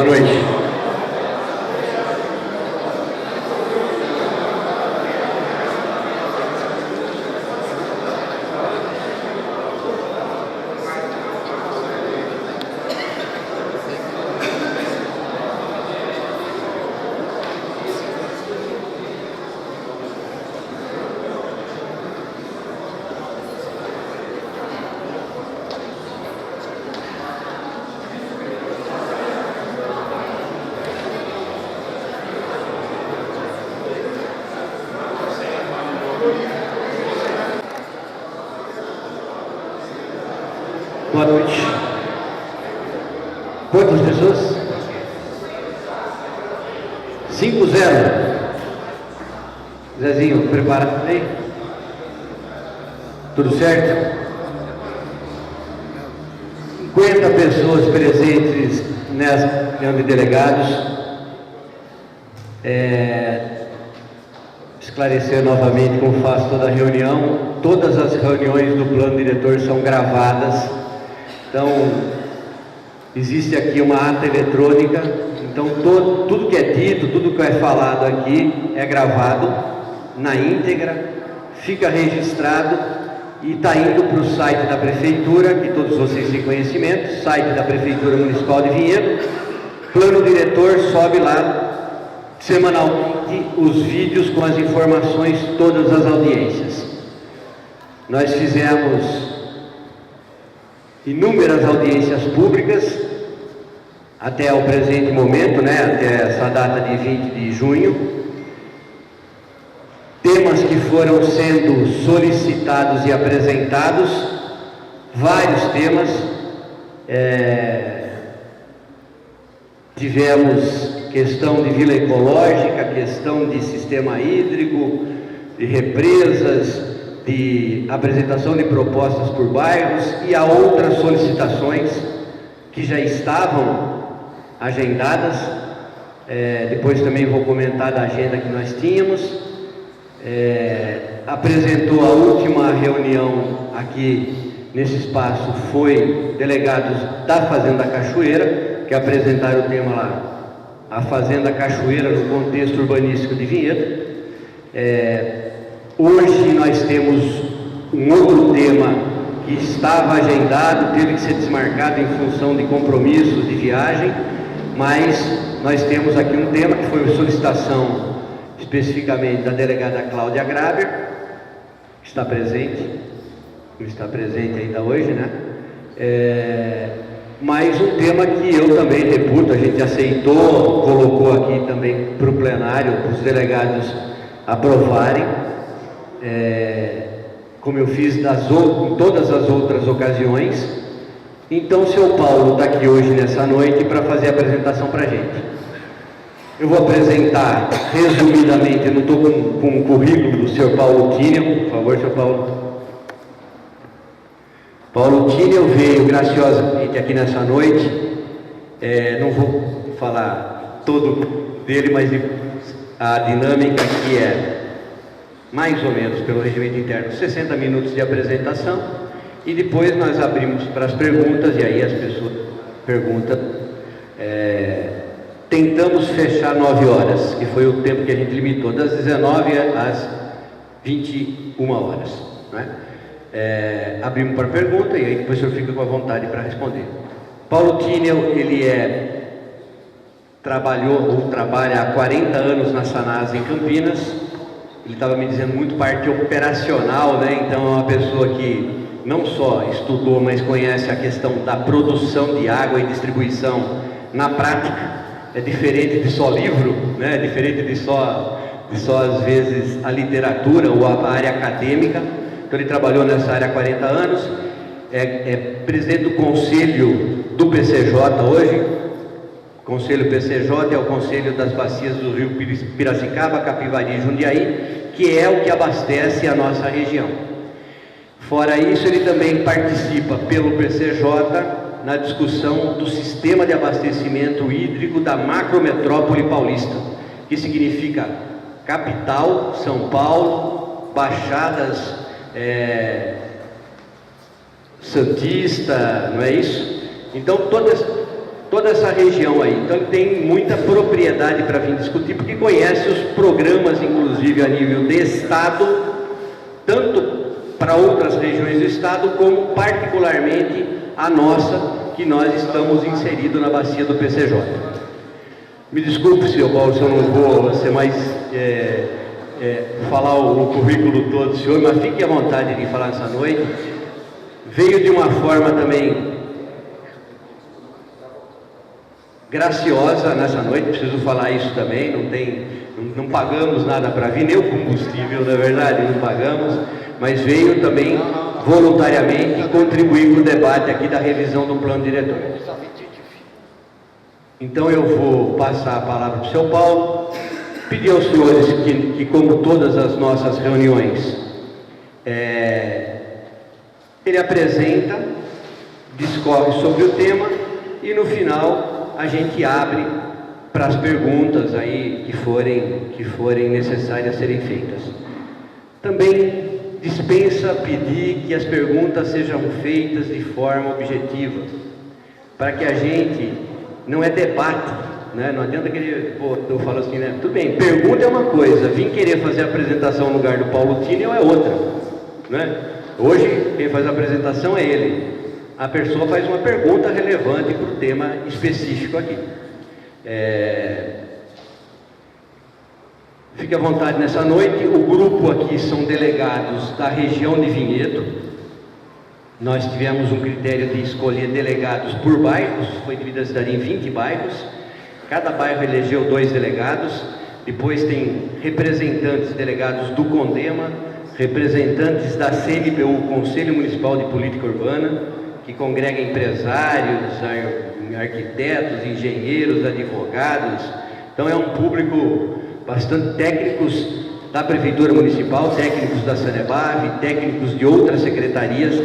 Boa noite. Boa noite. Quantas pessoas? 5-0. Zezinho, prepara aí. Tudo certo? 50 pessoas presentes nessa reunião de delegados. Esclarecer novamente como faço toda a reunião. Todas as reuniões do plano diretor são gravadas. Então, existe aqui uma ata eletrônica, então tudo que é dito, tudo que é falado aqui é gravado na íntegra, fica registrado e está indo para o site da Prefeitura, que todos vocês têm conhecimento, site da Prefeitura Municipal de Vinhedo. Plano diretor sobe lá semanalmente os vídeos com as informações, todas as audiências. Nós fizemos inúmeras audiências públicas até o presente momento, até essa data de 20 de junho. Temas que foram sendo solicitados e apresentados, vários temas. Tivemos questão de vila ecológica, questão de sistema hídrico, de represas, de apresentação de propostas por bairros e a outras solicitações que já estavam agendadas. Depois também vou comentar da agenda que nós tínhamos. Apresentou a última reunião aqui nesse espaço, foi delegados da Fazenda Cachoeira, que apresentaram o tema lá, a Fazenda Cachoeira no contexto urbanístico de Vinhedo. Hoje nós temos um outro tema que estava agendado, teve que ser desmarcado em função de compromissos de viagem, mas nós temos aqui um tema que foi uma solicitação especificamente da delegada Cláudia Graber, que está presente, não está presente ainda hoje, mas um tema que eu também reputo, a gente aceitou, colocou aqui também para o plenário, para os delegados aprovarem, como eu fiz em todas as outras ocasiões. Então o seu Paulo está aqui hoje nessa noite para fazer a apresentação para a gente. Eu vou apresentar resumidamente, eu não estou com o currículo do senhor Paulo Tínel, por favor, senhor Paulo. Paulo Tínel veio graciosamente aqui nessa noite, não vou falar todo dele, mas a dinâmica que é mais ou menos pelo regimento interno, 60 minutos de apresentação, e depois nós abrimos para as perguntas, e aí as pessoas perguntam. Tentamos fechar 9 horas, que foi o tempo que a gente limitou, das 19 às 21 horas. Abrimos para pergunta, e aí depois o senhor fica com a vontade para responder. Paulo Tínel, ele trabalha há 40 anos na Sanasa em Campinas. Ele estava me dizendo muito parte operacional, então é uma pessoa que não só estudou, mas conhece a questão da produção de água e distribuição na prática. É diferente de só livro, é diferente de só às vezes a literatura ou a área acadêmica. Então ele trabalhou nessa área há 40 anos, é presidente do conselho do PCJ hoje. O Conselho PCJ é o Conselho das Bacias do Rio Piracicaba, Capivari e Jundiaí, que é o que abastece a nossa região. Fora isso, ele também participa pelo PCJ na discussão do sistema de abastecimento hídrico da macrometrópole paulista, que significa capital, São Paulo, Baixadas, Santista, não é isso? Então, toda essa região aí. Então ele tem muita propriedade para vir discutir, porque conhece os programas, inclusive a nível de Estado, tanto para outras regiões do Estado, como particularmente a nossa, que nós estamos inseridos na bacia do PCJ. Me desculpe, senhor Paulo, se eu não vou ser mais falar o currículo todo do senhor, mas fique à vontade de falar essa noite. Veio de uma forma também graciosa nessa noite, preciso falar isso também, não pagamos nada para vir, nem o combustível, na verdade, não pagamos, mas veio também voluntariamente contribuir para o debate aqui da revisão do plano diretor. Então eu vou passar a palavra para o senhor Paulo, pedir aos senhores que como todas as nossas reuniões, ele apresenta, discorre sobre o tema e no final a gente abre para as perguntas aí que forem necessárias serem feitas. Também dispensa pedir que as perguntas sejam feitas de forma objetiva, para que a gente, não é debate, né? Não adianta que eu falo assim, né? Tudo bem, pergunta é uma coisa, vim querer fazer a apresentação no lugar do Paulo Tínio é outra, né? Hoje quem faz a apresentação é ele, a pessoa faz uma pergunta relevante para o tema específico aqui. Fique à vontade nessa noite. O grupo aqui são delegados da região de Vinhedo. Nós tivemos um critério de escolher delegados por bairros, foi dividida a cidade em 20 bairros, cada bairro elegeu 2 delegados, depois tem representantes delegados do CONDEMA, representantes da CNPU, Conselho Municipal de Política Urbana, que congrega empresários, arquitetos, engenheiros, advogados. Então é um público bastante, técnicos da Prefeitura Municipal, técnicos da Sanebave, técnicos de outras secretarias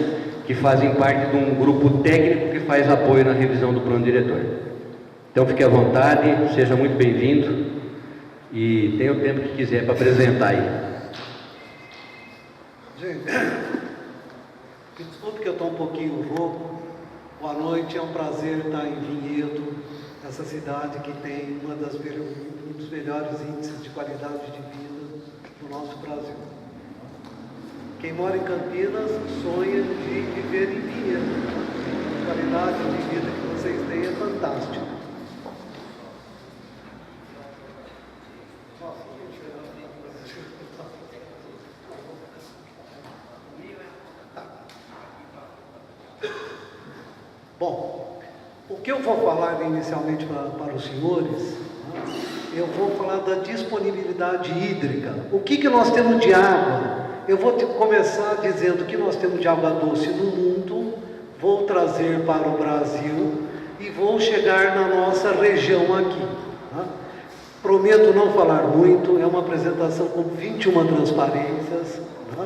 que fazem parte de um grupo técnico que faz apoio na revisão do plano diretor. Então fique à vontade, seja muito bem-vindo e tenha o tempo que quiser para apresentar aí. Gente, desculpe que eu estou um pouquinho rouco. Boa noite, é um prazer estar em Vinhedo, essa cidade que tem um dos melhores índices de qualidade de vida do nosso Brasil. Quem mora em Campinas sonha de viver em Vinhedo. A qualidade de vida que vocês têm é fantástica. Bom, o que eu vou falar inicialmente para os senhores, eu vou falar da disponibilidade hídrica. O que nós temos de água? Eu vou começar dizendo que nós temos de água doce no mundo, vou trazer para o Brasil e vou chegar na nossa região aqui. Tá? Prometo não falar muito, é uma apresentação com 21 transparências. Tá?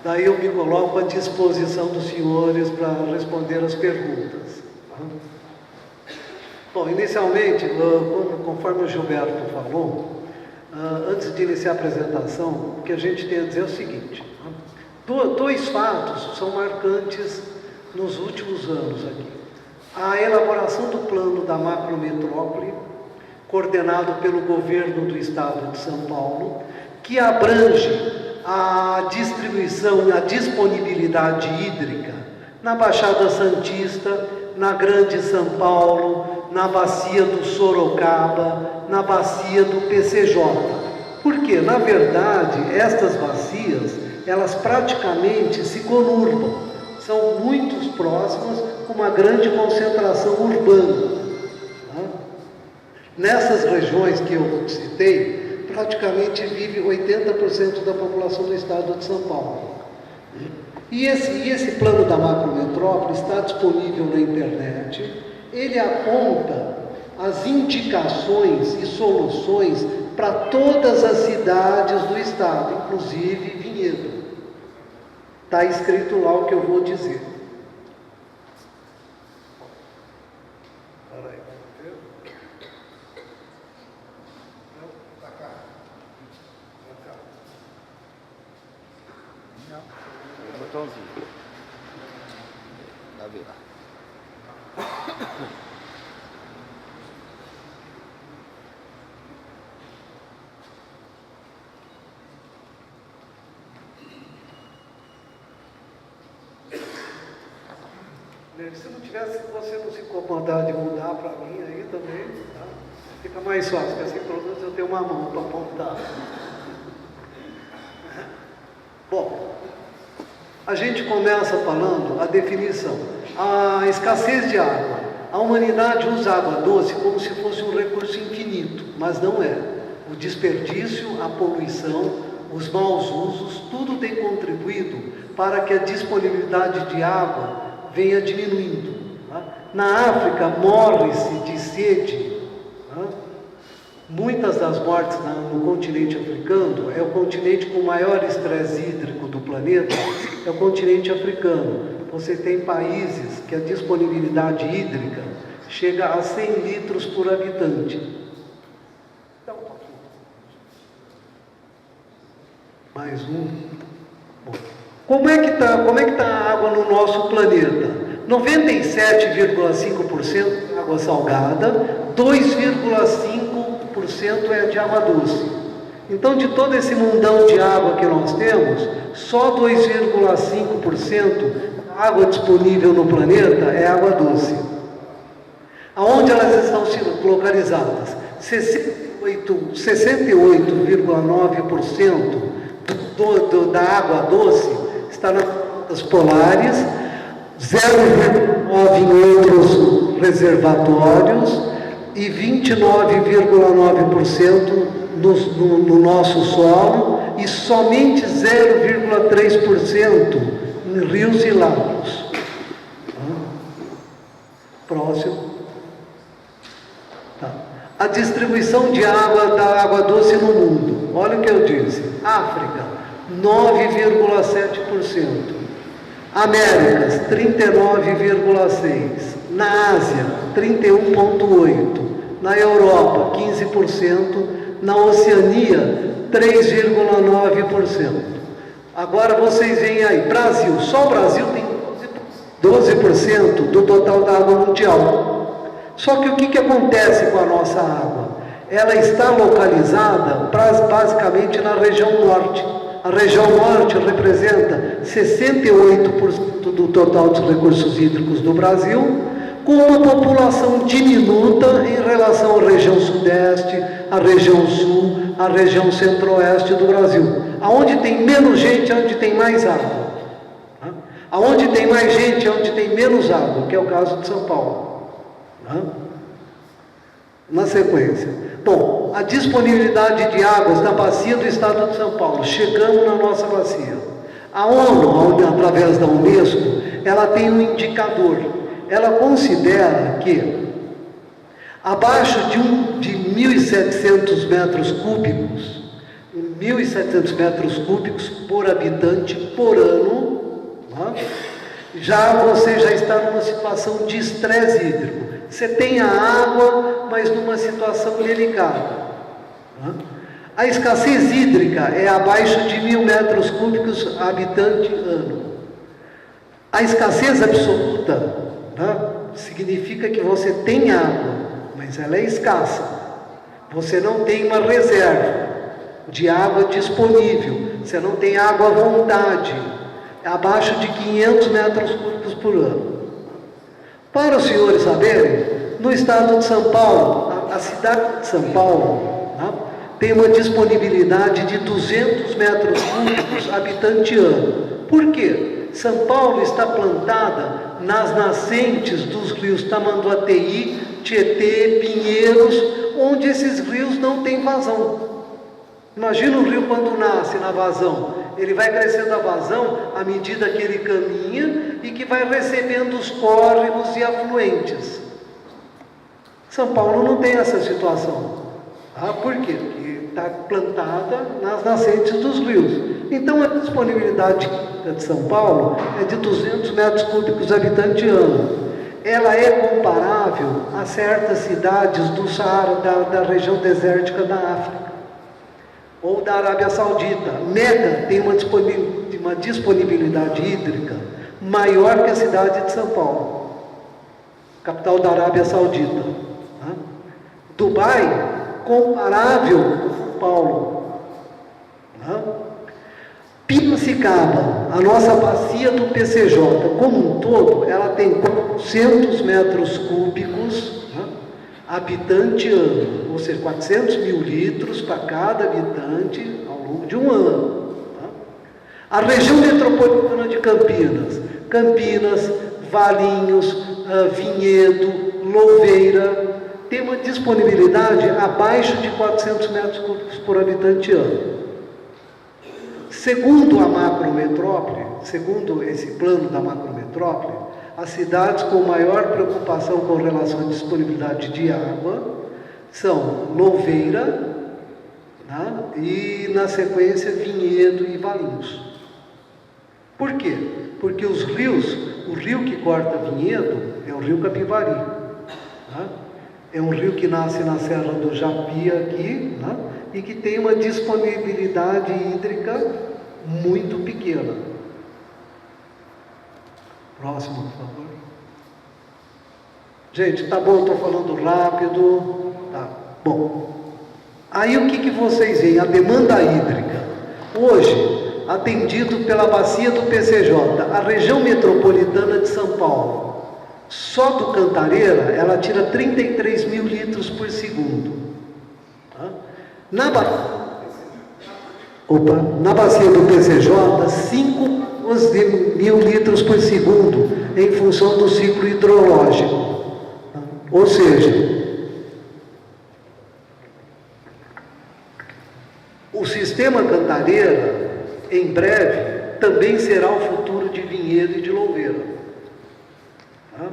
Daí eu me coloco à disposição dos senhores para responder as perguntas. Bom, inicialmente, conforme o Gilberto falou, antes de iniciar a apresentação, o que a gente tem a dizer é o seguinte: 2 fatos são marcantes nos últimos anos aqui. A elaboração do plano da macrometrópole, coordenado pelo governo do estado de São Paulo, que abrange a distribuição, a disponibilidade hídrica na Baixada Santista, na Grande São Paulo, na bacia do Sorocaba, na bacia do PCJ. Por quê? Na verdade, estas bacias, elas praticamente se conurbam, são muito próximas, com uma grande concentração urbana. Tá? Nessas regiões que eu citei, praticamente vive 80% da população do estado de São Paulo. E esse plano da macrometrópole está disponível na internet. Ele aponta as indicações e soluções para todas as cidades do estado, inclusive Vinhedo. Está escrito lá o que eu vou dizer. Se não tivesse, você não se incomodar de mudar para mim aí também, tá? Fica mais fácil, porque assim pelo menos eu tenho uma mão para apontar. Bom, a gente começa falando a definição. A escassez de água. A humanidade usa água doce como se fosse um recurso infinito, mas não é. O desperdício, a poluição, os maus usos, tudo tem contribuído para que a disponibilidade de água venha diminuindo. Tá? Na África, morre-se de sede. Tá? Muitas das mortes no continente africano, é o continente com maior estresse hídrico do planeta, é o continente africano. Você tem países que a disponibilidade hídrica chega a 100 litros por habitante. Dá um pouquinho. Mais um. Bom. Como é que tá a água no nosso planeta? 97,5% é água salgada, 2,5% é de água doce. Então, de todo esse mundão de água que nós temos, só 2,5% da água disponível no planeta é água doce. Aonde elas estão localizadas? 68,9% da água doce está nas rotas polares, 0,9% em outros reservatórios e 29,9% no nosso solo e somente 0,3% em rios e lagos. Próximo. Tá. A distribuição de água da água doce no mundo. Olha o que eu disse. África, 9,7%. Américas, 39,6%. Na Ásia, 31,8%. Na Europa, 15%. Na Oceania, 3,9%. Agora vocês veem aí, Brasil, só o Brasil tem 12% do total da água mundial. Só que o que acontece com a nossa água? Ela está localizada basicamente na região norte. A região norte representa 68% do total dos recursos hídricos do Brasil, com uma população diminuta em relação à região sudeste, à região sul, à região centro-oeste do Brasil. Aonde tem menos gente, é onde tem mais água. Aonde tem mais gente, é onde tem menos água, que é o caso de São Paulo. Na sequência. Bom, a disponibilidade de águas na bacia do estado de São Paulo. Chegamos na nossa bacia. A ONU, através da Unesco, ela tem um indicador. Ela considera que abaixo de 1.700 metros cúbicos, 1.700 metros cúbicos por habitante por ano, você já está numa situação de estresse hídrico. Você tem a água, mas numa situação delicada. A escassez hídrica é abaixo de 1.000 metros cúbicos habitante ano. A escassez absoluta significa que você tem água, mas ela é escassa. Você não tem uma reserva de água disponível. Você não tem água à vontade. Abaixo de 500 metros cúbicos por ano. Para os senhores saberem, no estado de São Paulo, a cidade de São Paulo tem uma disponibilidade de 200 metros cúbicos habitante ano. Por quê? São Paulo está plantada nas nascentes dos rios Tamanduateí, Tietê, Pinheiros, onde esses rios não têm vazão. Imagina o rio quando nasce na vazão. Ele vai crescendo a vazão à medida que ele caminha e que vai recebendo os córregos e afluentes. São Paulo não tem essa situação. Por quê? Porque está plantada nas nascentes dos rios. Então a disponibilidade de São Paulo é de 200 metros cúbicos habitante ano. Ela é comparável a certas cidades do Saara, da região desértica da África ou da Arábia Saudita. Meca tem uma disponibilidade hídrica maior que a cidade de São Paulo, capital da Arábia Saudita. Dubai, comparável com São Paulo. Piracicaba, a nossa bacia do PCJ, como um todo, ela tem 400 metros cúbicos, né, habitante ano, ou seja, 400 mil litros para cada habitante ao longo de um ano. Tá? A região metropolitana de Campinas, Valinhos, Vinhedo, Louveira, tem uma disponibilidade abaixo de 400 metros cúbicos por habitante ano. Segundo a macrometrópole, segundo esse plano da macrometrópole, as cidades com maior preocupação com relação à disponibilidade de água são Louveira, né, e na sequência Vinhedo e Valinhos. Por quê? Porque os rios, o rio que corta Vinhedo é o rio Capivari. Né? É um rio que nasce na Serra do Japi aqui, né? E que tem uma disponibilidade hídrica muito pequena. Próximo, por favor. Gente, tá bom, estou falando rápido. Tá, bom. Aí o que vocês veem? A demanda hídrica. Hoje, atendido pela bacia do PCJ, a região metropolitana de São Paulo, só do Cantareira, ela tira 33 mil litros por segundo. Tá? Na bacia do PCJ, 5 mil litros por segundo, em função do ciclo hidrológico. Tá? Ou seja, o sistema Cantareira, em breve, também será o futuro de Vinhedo e de Louveira. Tá?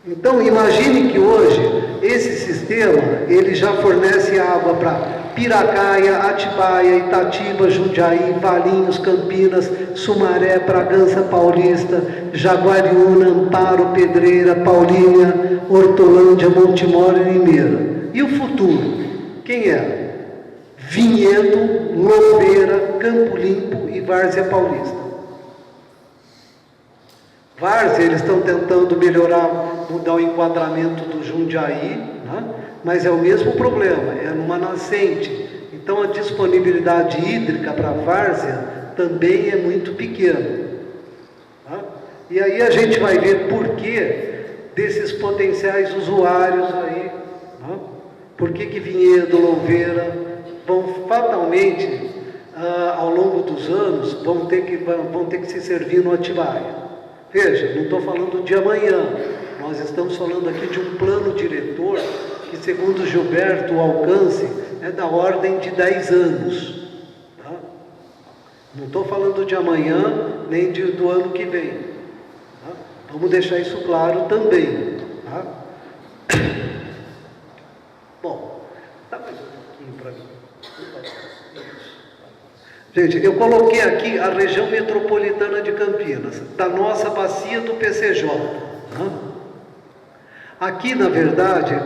Então, imagine que hoje, esse sistema, ele já fornece água para Piracaia, Atibaia, Itatiba, Jundiaí, Valinhos, Campinas, Sumaré, Bragança Paulista, Jaguariúna, Amparo, Pedreira, Paulínia, Hortolândia, Montemor e Limeira. E o futuro? Quem é? Vinhedo, Louveira, Campo Limpo e Várzea Paulista. Várzea, eles estão tentando melhorar, mudar o enquadramento do Jundiaí, né? Mas é o mesmo problema, é numa nascente. Então a disponibilidade hídrica para a Várzea também é muito pequena. Tá? E aí a gente vai ver por que desses potenciais usuários aí, né? Por que Vinhedo, Louveira vão fatalmente, ao longo dos anos, vão ter que se servir no Atibaia. Veja, não estou falando de amanhã, nós estamos falando aqui de um plano diretor que, segundo Gilberto, o alcance é da ordem de 10 anos. Tá? Não estou falando de amanhã, nem do ano que vem. Tá? Vamos deixar isso claro também. Tá? Bom, dá mais um pouquinho para mim. Gente, eu coloquei aqui a região metropolitana de Campinas, da nossa bacia do PCJ. Né? Aqui, na verdade, eu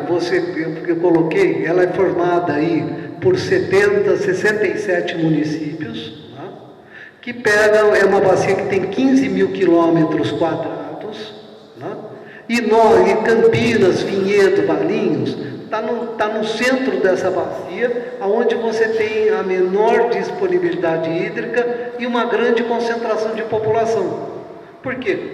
coloquei, ela é formada aí por 67 municípios, né? Que pegam, é uma bacia que tem 15 mil quilômetros quadrados, né? E Campinas, Vinhedo, Valinhos, está no centro dessa bacia, onde você tem a menor disponibilidade hídrica e uma grande concentração de população. Por quê?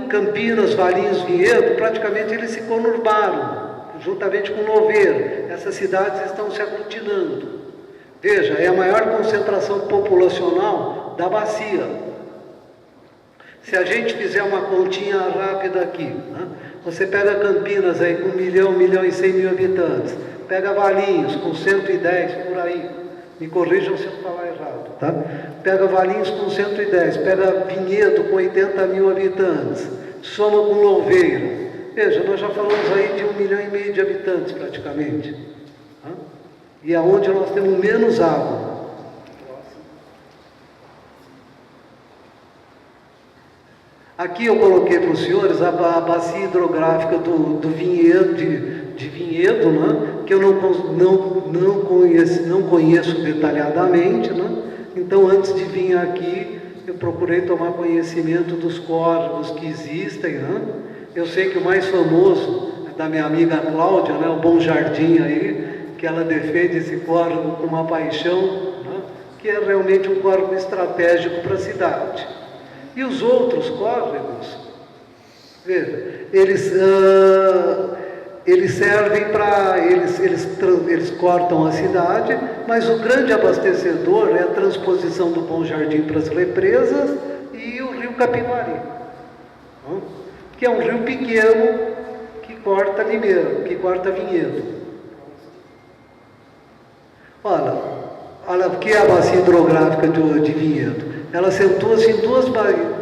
Campinas, Valinhos, Vinhedo, praticamente eles se conurbaram, juntamente com Louveira. Essas cidades estão se aglutinando. Veja, é a maior concentração populacional da bacia. Se a gente fizer uma continha rápida aqui, né? Você pega Campinas aí com 1 milhão e 100 mil habitantes, pega Valinhos com 110 por aí, me corrijam se eu falar errado, tá? Pega Valinhos com 110, pega Vinhedo com 80 mil habitantes, soma com Louveira. Veja, nós já falamos aí de 1,5 milhão de habitantes praticamente, tá? E aonde nós temos menos água. Aqui eu coloquei para os senhores a bacia hidrográfica do Vinhedo, de Vinhedo, né? Que eu não conheço detalhadamente, né? Então, antes de vir aqui, eu procurei tomar conhecimento dos córregos que existem, né? Eu sei que o mais famoso é da minha amiga Cláudia, né? O Bom Jardim aí, que ela defende esse córrego com uma paixão, né? que é realmente um córrego estratégico para a cidade. E os outros córregos, veja, eles servem para... Eles cortam a cidade, mas o grande abastecedor é a transposição do Bom Jardim para as represas e o rio Capivari, que é um rio pequeno que corta Limeira, que corta Vinhedo. Olha o que é a bacia hidrográfica de Vinhedo. Ela acentua-se em duas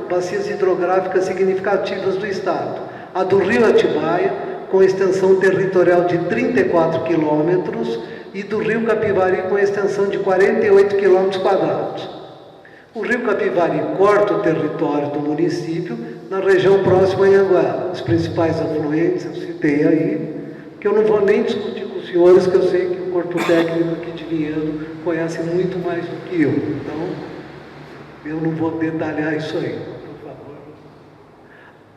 bacias hidrográficas significativas do estado. A do rio Atibaia, com extensão territorial de 34 quilômetros, e do rio Capivari, com extensão de 48 quilômetros quadrados. O rio Capivari corta o território do município na região próxima a Anhanguera. Os principais afluentes eu citei aí, que eu não vou nem discutir com os senhores, que eu sei que o corpo técnico aqui de Vinhedo conhece muito mais do que eu. Então, eu não vou detalhar isso aí, por favor.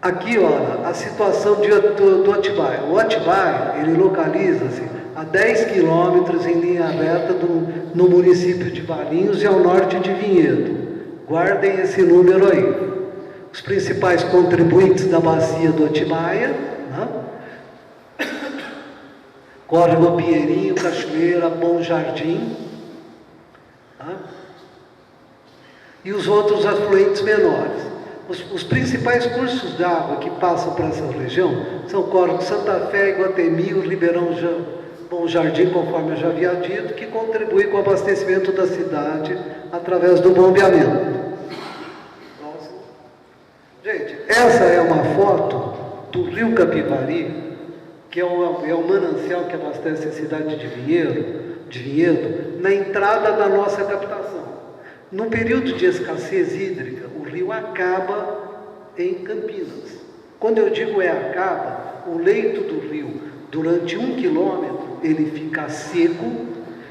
Aqui, olha, a situação do Atibaia. O Atibaia, ele localiza-se a 10 quilômetros em linha reta no município de Valinhos e ao norte de Vinhedo. Guardem esse número aí. Os principais contribuintes da bacia do Atibaia, né? Córrego Pinheirinho, Cachoeira, Bom Jardim, né? E os outros afluentes menores. Os principais cursos de água que passam para essa região são o córrego Santa Fé, Iguatemi, o Ribeirão Bom Jardim, conforme eu já havia dito, que contribui com o abastecimento da cidade através do bombeamento. Gente, essa é uma foto do rio Capivari, que é o manancial que abastece a cidade de Vinhedo, na entrada da nossa captação. No período de escassez hídrica, o rio acaba em Campinas. Quando eu digo acaba, o leito do rio, durante 1 quilômetro, ele fica seco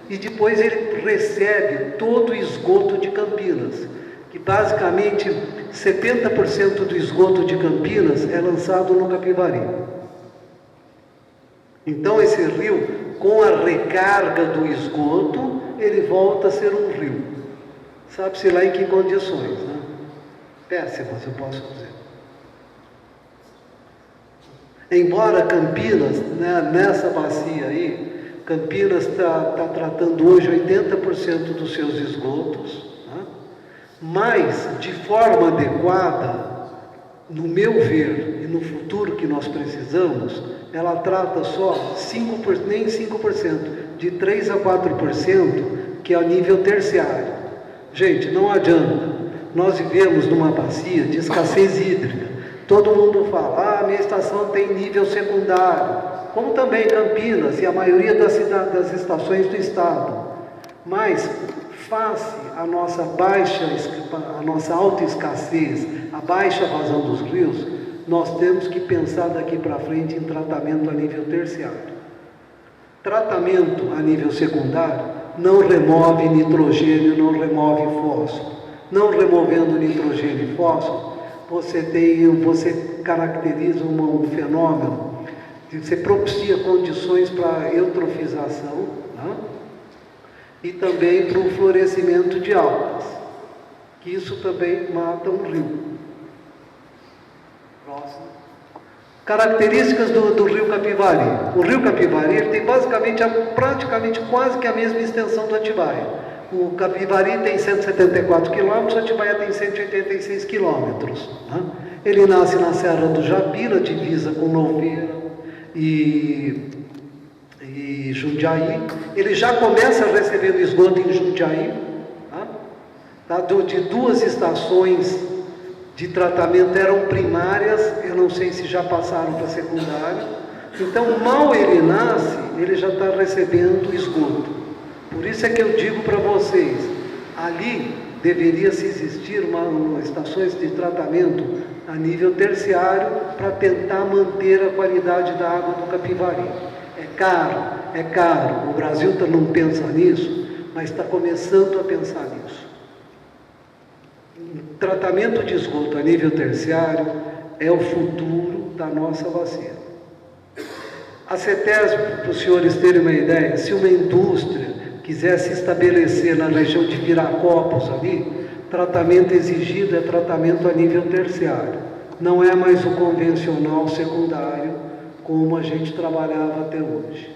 e depois ele recebe todo o esgoto de Campinas, que basicamente 70% do esgoto de Campinas é lançado no Capivari. Então esse rio, com a recarga do esgoto, ele volta a ser um rio. Sabe-se lá em que condições, né? Péssimas, eu posso dizer. Embora Campinas, né, nessa bacia aí, Campinas está tratando hoje 80% dos seus esgotos, né? Mas, de forma adequada, no meu ver, e no futuro que nós precisamos, ela trata só 5%, nem 5%, de 3% a 4%, que é a nível terciário. Gente, não adianta. Nós vivemos numa bacia de escassez hídrica. Todo mundo fala, minha estação tem nível secundário, como também Campinas e a maioria das estações do estado. Mas, face à nossa alta escassez, a baixa vazão dos rios, nós temos que pensar daqui para frente em tratamento a nível terciário. Tratamento a nível secundário não remove nitrogênio, não remove fósforo. Não removendo nitrogênio e fósforo, você caracteriza um fenômeno, você propicia condições para eutrofização, né? E também para o florescimento de algas, que isso também mata um rio. Próximo. Características do rio Capivari. O rio Capivari ele tem praticamente quase que a mesma extensão do Atibaia. O Capivari tem 174 quilômetros, o Atibaia tem 186 quilômetros. Né? Ele nasce na Serra do Jabira, divisa com Louveira e Jundiaí. Ele já começa recebendo esgoto em Jundiaí. Tá? De 2 estações de tratamento eram primárias, eu não sei se já passaram para secundário. Então, mal ele nasce, ele já está recebendo esgoto. Por isso é que eu digo para vocês, ali deveria se existir estações de tratamento a nível terciário para tentar manter a qualidade da água do Capivari. É caro, o Brasil não pensa nisso, mas está começando a pensar nisso. Tratamento de esgoto a nível terciário é o futuro da nossa bacia. A CETESB, para os senhores terem uma ideia, se uma indústria quiser se estabelecer na região de Viracopos ali, tratamento exigido é tratamento a nível terciário. Não é mais o convencional secundário, como a gente trabalhava até hoje.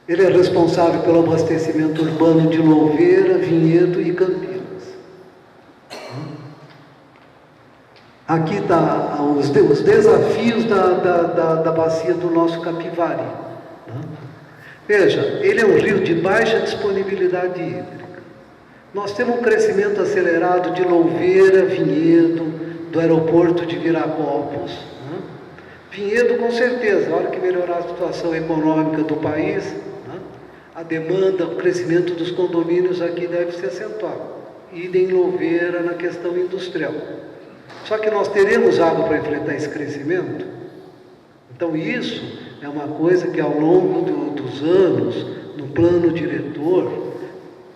Ele é responsável pelo abastecimento urbano de Louveira, Vinhedo e Campinas. Aqui está os desafios da bacia do nosso Capivari. Veja, ele é um rio de baixa disponibilidade hídrica. Nós temos um crescimento acelerado de Louveira, Vinhedo, do aeroporto de Viracopos. Vinhedo, com certeza, na hora que melhorar a situação econômica do país, a demanda, o crescimento dos condomínios aqui deve se acentuar. Idem em Louveira na questão industrial. Só que nós teremos água para enfrentar esse crescimento. Então isso é uma coisa que ao longo dos anos, no plano diretor,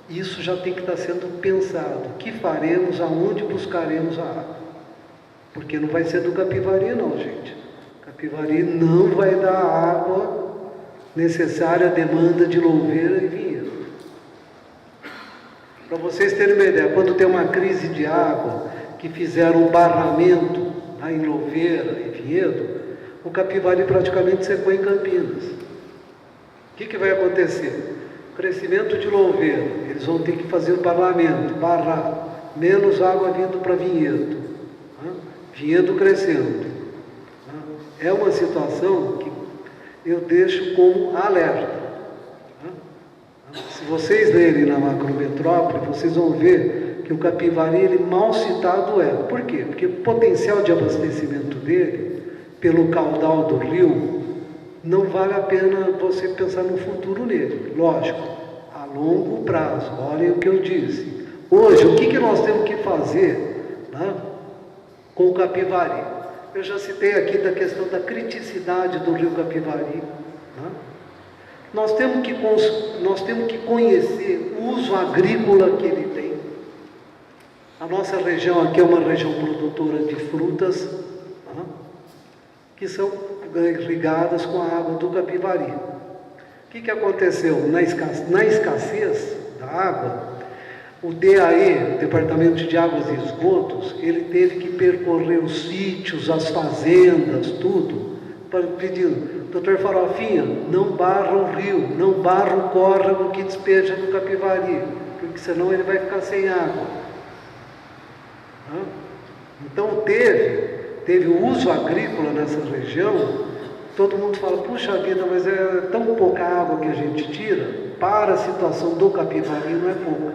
isso já tem que estar sendo pensado. O que faremos, aonde buscaremos a água? Porque não vai ser do Capivari não, gente. Capivari não vai dar a água necessária à demanda de Louveira e Vinhedo. Para vocês terem uma ideia, quando tem uma crise de água, que fizeram um barramento em Louveira e Vinhedo, o Capivari praticamente secou em Campinas. O que vai acontecer? Crescimento de Louveira, eles vão ter que fazer o barramento, barrar, menos água vindo para Vinhedo, Vinhedo crescendo. É uma situação que eu deixo como alerta. Se vocês lerem na macrometrópole, vocês vão ver que o Capivari, ele mal citado é. Por quê? Porque o potencial de abastecimento dele, pelo caudal do rio, não vale a pena você pensar no futuro nele. Lógico, a longo prazo. Olhem o que eu disse. Hoje, o que nós temos que fazer com o Capivari? Eu já citei aqui da questão da criticidade do rio Capivari. Nós temos que conhecer o uso agrícola que ele tem. A nossa região aqui é uma região produtora de frutas, que são irrigadas com a água do Capivari. O que aconteceu? Na escassez da água, o DAE, Departamento de Águas e Esgotos, ele teve que percorrer os sítios, as fazendas, tudo, pedindo, doutor Farofinha, não barra o rio, não barra o córrego que despeja no Capivari, porque senão ele vai ficar sem água. Então teve o uso agrícola nessa região. Todo mundo fala, puxa vida, mas é tão pouca água que a gente tira. Para a situação do Capivari não é pouca.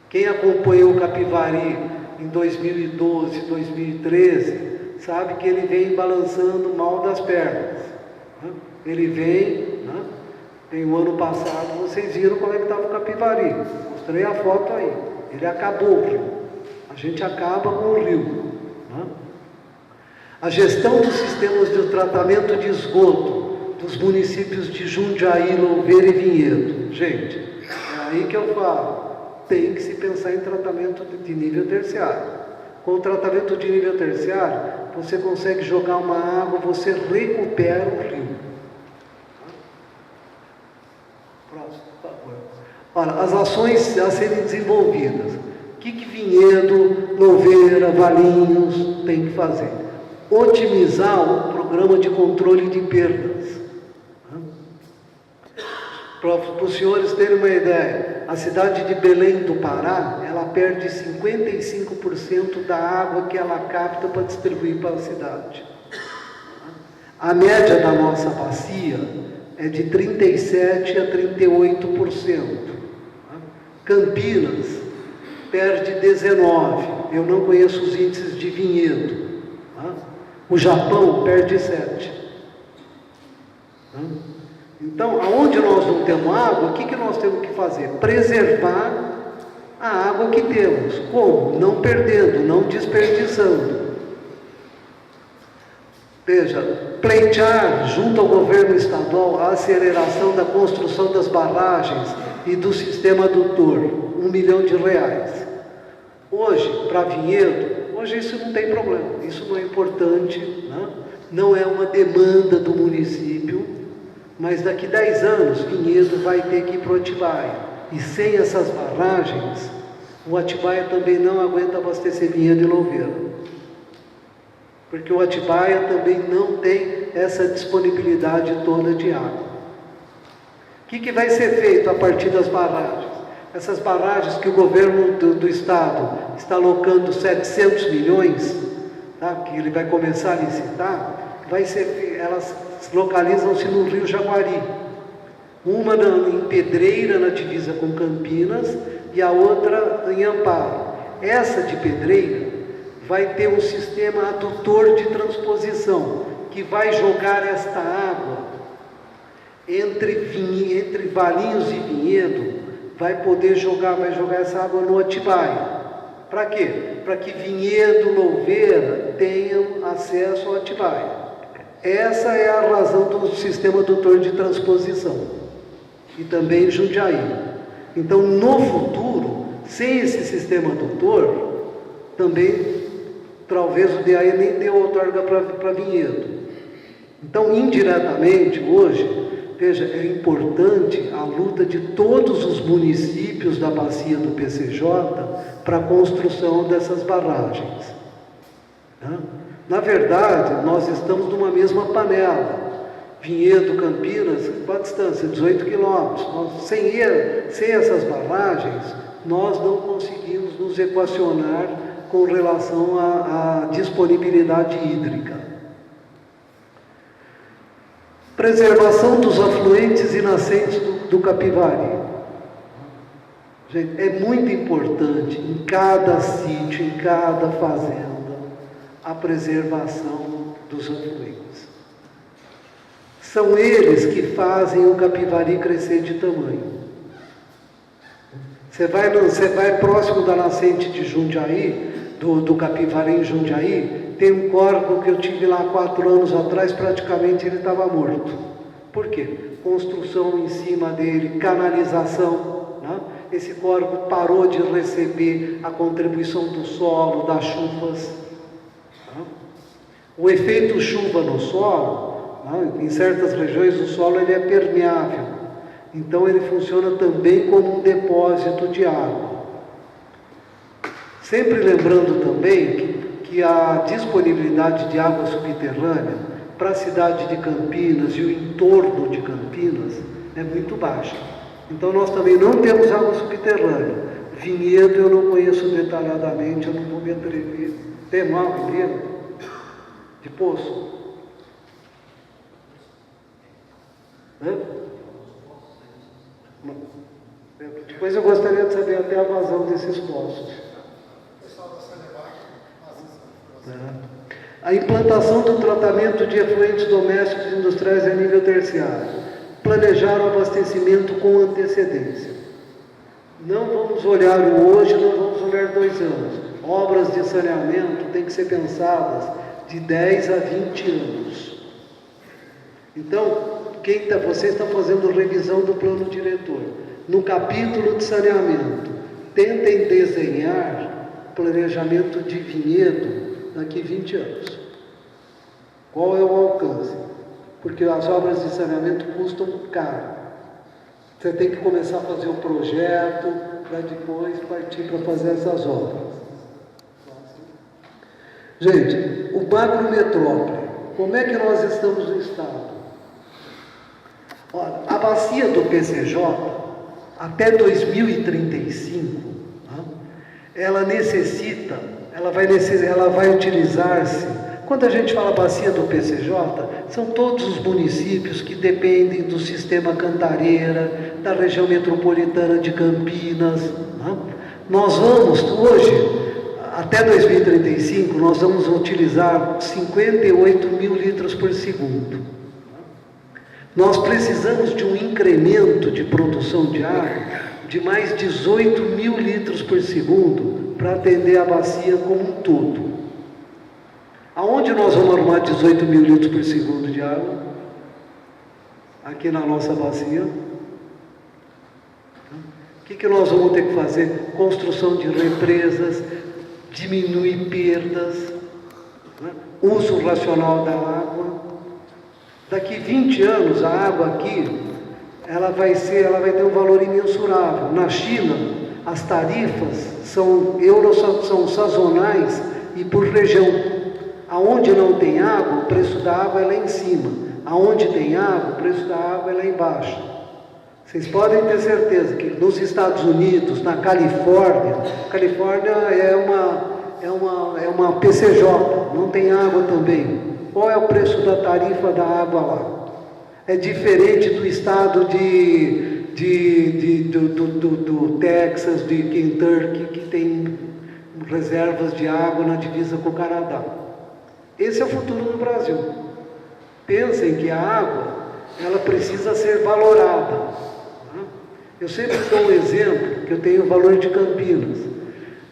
Quem acompanhou o Capivari em 2012, 2013, sabe que ele vem balançando mal das pernas. Ele vem, tem o ano passado, vocês viram como é que estava o Capivari. Mostrei a foto aí. Ele acabou o rio. A gente acaba com o rio. A gestão dos sistemas de tratamento de esgoto dos municípios de Jundiaí, Louveira e Vinhedo. Gente, é aí que eu falo. Tem que se pensar em tratamento de nível terciário. Com o tratamento de nível terciário, você consegue jogar uma água, você recupera o rio. Próximo, por favor. Olha, as ações a serem desenvolvidas. O que Vinhedo, Louveira, Valinhos tem que fazer? Otimizar o programa de controle de perdas. Para os senhores terem uma ideia, a cidade de Belém do Pará, ela perde 55% da água que ela capta para distribuir para a cidade. A média da nossa bacia é de 37% a 38%. Campinas perde 19%. Eu não conheço os índices de Vinhedo. O Japão perde 7%. Então, aonde nós não temos água, o que nós temos que fazer? Preservar a água que temos. Como? Não perdendo, não desperdiçando. Veja, pleitear junto ao governo estadual a aceleração da construção das barragens e do sistema adutor, R$1 milhão. Hoje, para Vinhedo, hoje isso não tem problema, isso não é importante, não é uma demanda do município. mas daqui 10 anos Vinhedo vai ter que ir para o Atibaia. E sem essas barragens, o Atibaia também não aguenta abastecer Vinhedo e Louveira. Porque o Atibaia também não tem essa disponibilidade toda de água. O que vai ser feito a partir das barragens? Essas barragens que o governo do estado está alocando 700 milhões, tá? Que ele vai começar a licitar, elas localizam-se no Rio Jaguari. Uma em Pedreira, na divisa com Campinas, e a outra em Amparo. Essa de Pedreira vai ter um sistema adutor de transposição, que vai jogar esta água entre Valinhos e Vinhedo, vai jogar essa água no Atibaia. Para quê? Para que Vinhedo, Louveira tenham acesso ao Atibaia. Essa é a razão do sistema adutor de transposição. E também Jundiaí. Então, no futuro, sem esse sistema adutor, também, talvez o DAE nem dê outorga para Vinhedo. Então, indiretamente, hoje, veja, é importante a luta de todos os municípios da bacia do PCJ para a construção dessas barragens. Na verdade, nós estamos numa mesma panela. Vinhedo, Campinas, qual a distância? 18 quilômetros. Sem essas barragens, nós não conseguimos nos equacionar com relação à disponibilidade hídrica. Preservação dos afluentes e nascentes do Capivari. Gente, é muito importante em cada sítio, em cada fazenda, a preservação dos afluentes. São eles que fazem o Capivari crescer de tamanho. Você vai próximo da nascente de Jundiaí, do Capivari em Jundiaí, tem um córrego que eu tive lá 4 anos atrás, praticamente ele estava morto. Por quê? Construção em cima dele, canalização, né? Esse córrego parou de receber a contribuição do solo, das chuvas. Né? O efeito chuva no solo, né? Em certas regiões o solo ele é permeável, então ele funciona também como um depósito de água. Sempre lembrando também que a disponibilidade de água subterrânea para a cidade de Campinas e o entorno de Campinas é muito baixa. Então nós também não temos água subterrânea. Vinhedo eu não conheço detalhadamente, eu não vou me atrever. Tem água Vinhedo? De poço? Depois eu gostaria de saber até a vazão desses poços. A implantação do tratamento de efluentes domésticos e industriais a nível terciário. Planejar o abastecimento com antecedência. Não vamos olhar o hoje, não vamos olhar 2 anos. Obras de saneamento têm que ser pensadas de 10 a 20 anos. Então, você está fazendo revisão do plano diretor. No capítulo de saneamento, tentem desenhar planejamento de Vinhedo daqui 20 anos. Qual é o alcance? Porque as obras de saneamento custam caro. Você tem que começar a fazer o projeto para depois partir para fazer essas obras. Gente, o macrometrópole, como é que nós estamos no estado? Olha, a bacia do PCJ, até 2035, ela vai utilizar-se. Quando a gente fala bacia do PCJ, são todos os municípios que dependem do sistema Cantareira, da região metropolitana de Campinas. Nós vamos, hoje, até 2035, nós vamos utilizar 58 mil litros por segundo. Nós precisamos de um incremento de produção de água de mais 18 mil litros por segundo para atender a bacia como um todo. Aonde nós vamos arrumar 18 mil litros por segundo de água? Aqui na nossa bacia. O que nós vamos ter que fazer? Construção de represas, diminuir perdas, uso racional da água. Daqui 20 anos, a água aqui, ela vai ter um valor imensurável. Na China, as tarifas são sazonais e por região. Aonde não tem água, o preço da água é lá em cima. Aonde tem água, o preço da água é lá embaixo. Vocês podem ter certeza que nos Estados Unidos, na Califórnia é uma PCJ, não tem água também. Qual é o preço da tarifa da água lá? É diferente do estado do Texas, de Kentucky, que tem reservas de água na divisa com o Canadá. Esse é o futuro do Brasil. Pensem que a água, ela precisa ser valorada. Eu sempre dou um exemplo, que eu tenho o valor de Campinas.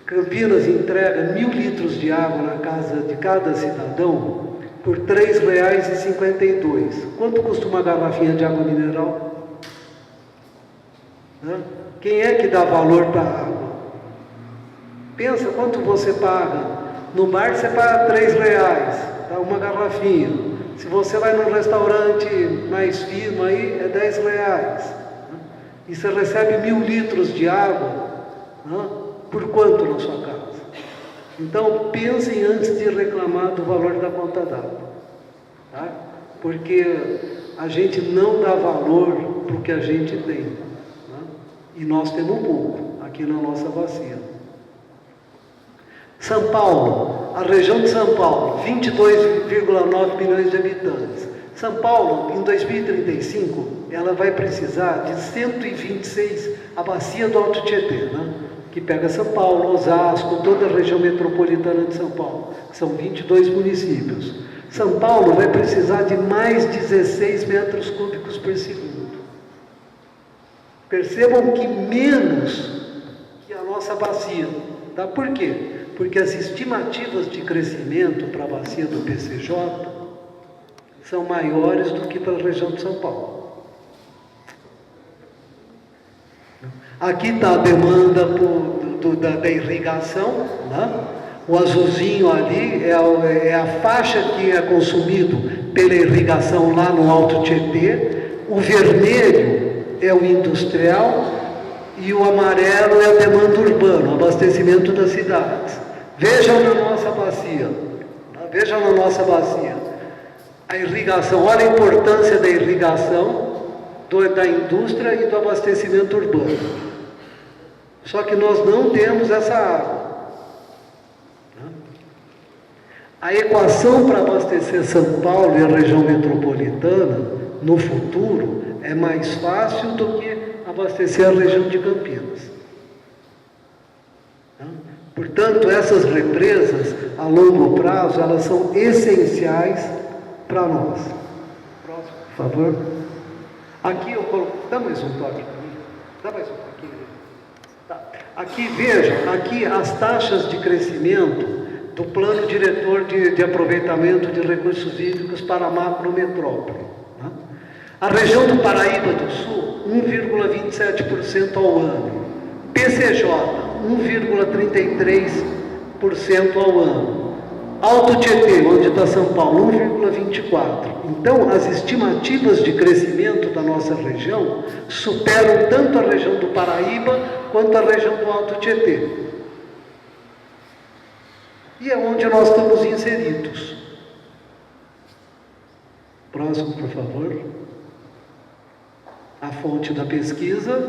Campinas entrega 1.000 litros de água na casa de cada cidadão por R$ 3,52. Quanto custa uma garrafinha de água mineral? Quem é que dá valor para a água? Pensa quanto você paga. No bar você paga R$ 3, tá? Uma garrafinha. Se você vai num restaurante mais fino aí, é R$ 10. E você recebe 1.000 litros de água, por quanto na sua casa? Então, pensem antes de reclamar do valor da conta d'água, tá? Porque a gente não dá valor para o que a gente tem, tá? E nós temos pouco aqui na nossa bacia. São Paulo, a região de São Paulo, 22,9 milhões de habitantes. São Paulo, em 2035, ela vai precisar de 126, a bacia do Alto Tietê, que pega São Paulo, Osasco, toda a região metropolitana de São Paulo, que são 22 municípios. São Paulo vai precisar de mais 16 metros cúbicos por segundo. Percebam que menos que a nossa bacia. Tá? Por quê? Porque as estimativas de crescimento para a bacia do PCJ são maiores do que para a região de São Paulo. Aqui está a demanda da irrigação, O azulzinho ali é a faixa que é consumido pela irrigação lá no Alto Tietê, o vermelho é o industrial e o amarelo é a demanda urbana, o abastecimento das cidades. Vejam na nossa bacia, a irrigação, olha a importância da irrigação, da indústria e do abastecimento urbano. Só que nós não temos essa água. A equação para abastecer São Paulo e a região metropolitana, no futuro, é mais fácil do que abastecer a região de Campinas. Portanto, essas represas, a longo prazo, elas são essenciais para nós. Próximo, por favor. Aqui eu coloco... Dá mais um toque para mim. Dá mais um pouquinho. Tá. Aqui, vejam, aqui as taxas de crescimento do Plano Diretor de Aproveitamento de Recursos Hídricos para a macrometrópole. Tá? A região do Paraíba do Sul, 1,27% ao ano. PCJ, 1,33% ao ano. Alto Tietê, onde está São Paulo, 1,24%. Então, as estimativas de crescimento da nossa região superam tanto a região do Paraíba quanto a região do Alto Tietê. E é onde nós estamos inseridos. Próximo, por favor. A fonte da pesquisa.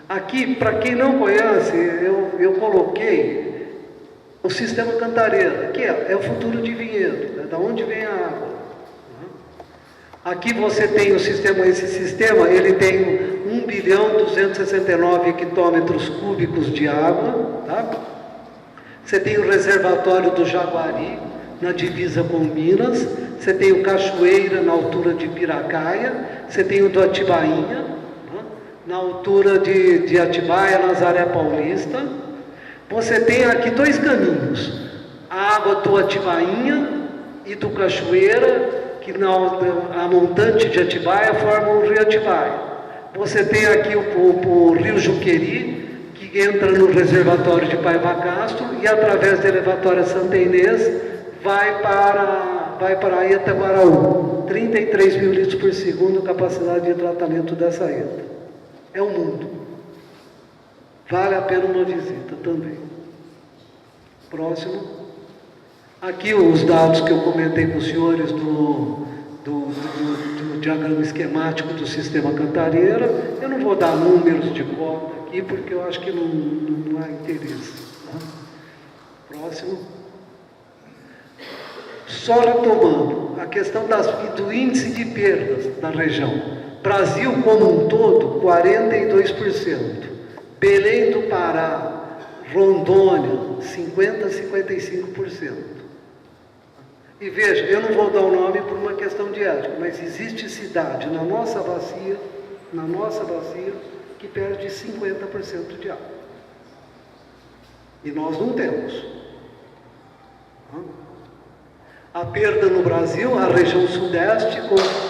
Aqui, para quem não conhece, eu coloquei o sistema Cantareira, que é o futuro de Vinhedo, da onde vem a água. Aqui você tem o sistema, esse sistema, ele tem 1.269 hectômetros cúbicos de água, tá? Você tem o reservatório do Jaguari, na divisa com Minas, você tem o Cachoeira, na altura de Piracaia, você tem o do Atibainha, na altura de Atibaia, Nazaré Paulista. Você tem aqui dois caminhos, a água do Atibainha e do Cachoeira, que a montante de Atibaia forma o rio Atibaia. Você tem aqui o rio Juqueri, que entra no reservatório de Paiva Castro e através da elevatória Santa Inês vai para vai para Itaguaraú, 33 mil litros por segundo capacidade de tratamento dessa ETA. É o mundo. Vale a pena uma visita também. Próximo. Aqui os dados que eu comentei com os senhores do diagrama esquemático do sistema Cantareira. Eu não vou dar números de cota aqui, porque eu acho que não há interesse. Tá? Próximo. Só retomando a questão do índice de perdas da região. Brasil como um todo, 42%. Belém do Pará, Rondônia, 50% a 55%. E veja, eu não vou dar o nome por uma questão de ética, mas existe cidade na nossa bacia, que perde 50% de água. E nós não temos. A perda no Brasil, a região sudeste,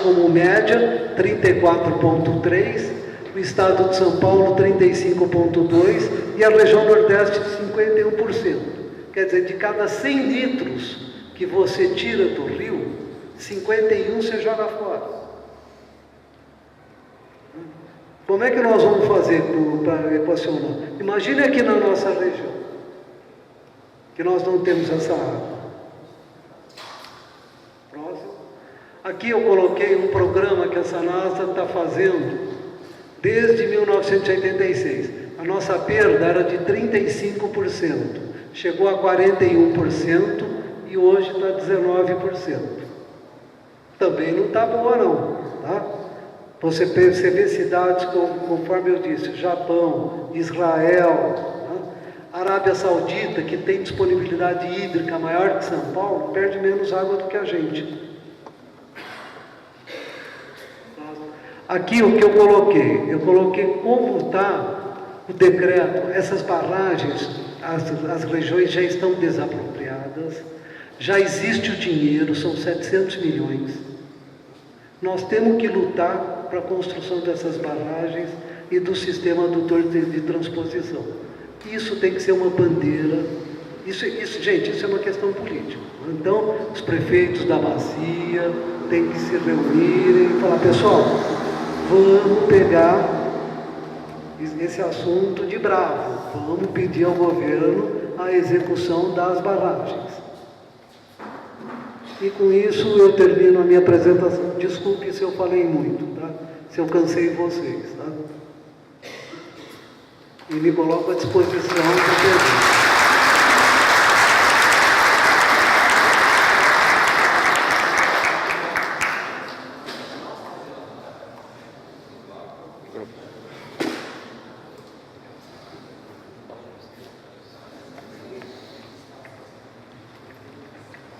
como média, 34,3%, o estado de São Paulo, 35,2%, e a região nordeste, 51%. Quer dizer, de cada 100 litros que você tira do rio, 51 você joga fora. Como é que nós vamos fazer para equacionar? Imagine aqui na nossa região, que nós não temos essa água. Próximo. Aqui eu coloquei um programa que a Sanasa está fazendo desde 1986. A nossa perda era de 35%, chegou a 41%, e hoje está 19%. Também não está boa não, tá? Você vê cidades conforme eu disse, Japão, Israel, tá? Arábia Saudita, que tem disponibilidade hídrica maior que São Paulo, perde menos água do que a gente. Aqui o que eu coloquei como está o decreto, essas barragens, as regiões já estão desapropriadas, já existe o dinheiro, são 700 milhões. Nós temos que lutar para a construção dessas barragens e do sistema adutor de transposição. Isso tem que ser uma bandeira. Gente, isso é uma questão política. Então, os prefeitos da bacia têm que se reunirem e falar, pessoal, vamos pegar esse assunto de bravo, vamos pedir ao governo a execução das barragens. E com isso eu termino a minha apresentação. Desculpe se eu falei muito, tá? Se eu cansei vocês, tá? E me coloco à disposição para perguntas.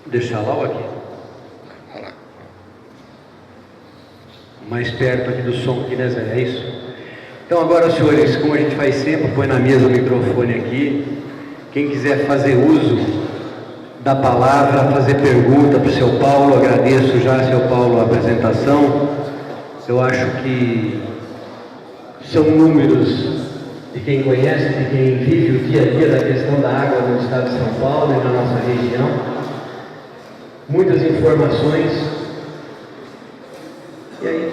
Deixar lá ou aqui? Mais perto aqui do som aqui, né, Zé? É isso? Então agora, senhores, como a gente faz sempre, põe na mesa o microfone aqui. Quem quiser fazer uso da palavra, fazer pergunta para o seu Paulo, agradeço já, seu Paulo, a apresentação. Eu acho que são números de quem conhece, de quem vive o dia a dia da questão da água no estado de São Paulo e na nossa região. Muitas informações. E aí,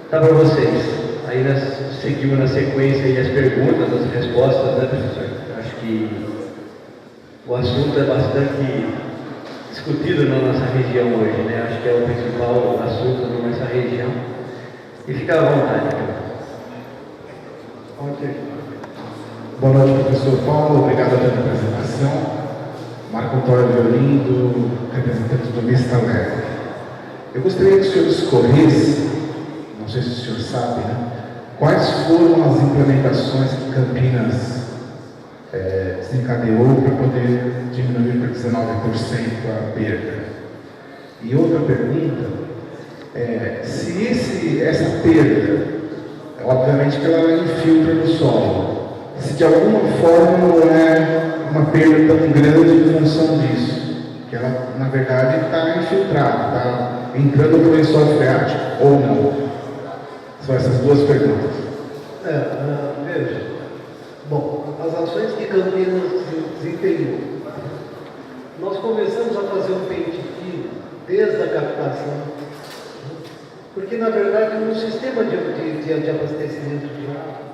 tá para vocês. Aí nós seguimos na sequência aí as perguntas, as respostas, né, professor? Acho que o assunto é bastante discutido na nossa região hoje, né? Acho que é o principal assunto na nossa região. E fica à vontade. Ok. Boa noite, professor Paulo. Obrigado pela apresentação. Marco Antônio Violindo, representante do Vista Alegre. Eu gostaria que o senhor escolhesse, não sei se o senhor sabe, né, quais foram as implementações que Campinas desencadeou para poder diminuir para 19% a perda. E outra pergunta, se essa perda, obviamente que ela infiltra no solo, se de alguma forma não é uma perda tão grande em função disso, que ela, na verdade, está infiltrada, está entrando no lençol freático, ou não? São essas duas perguntas. Veja, bom, as ações que Campinas desempenhou. Nós começamos a fazer um pente fino desde a captação, porque na verdade no sistema de abastecimento de água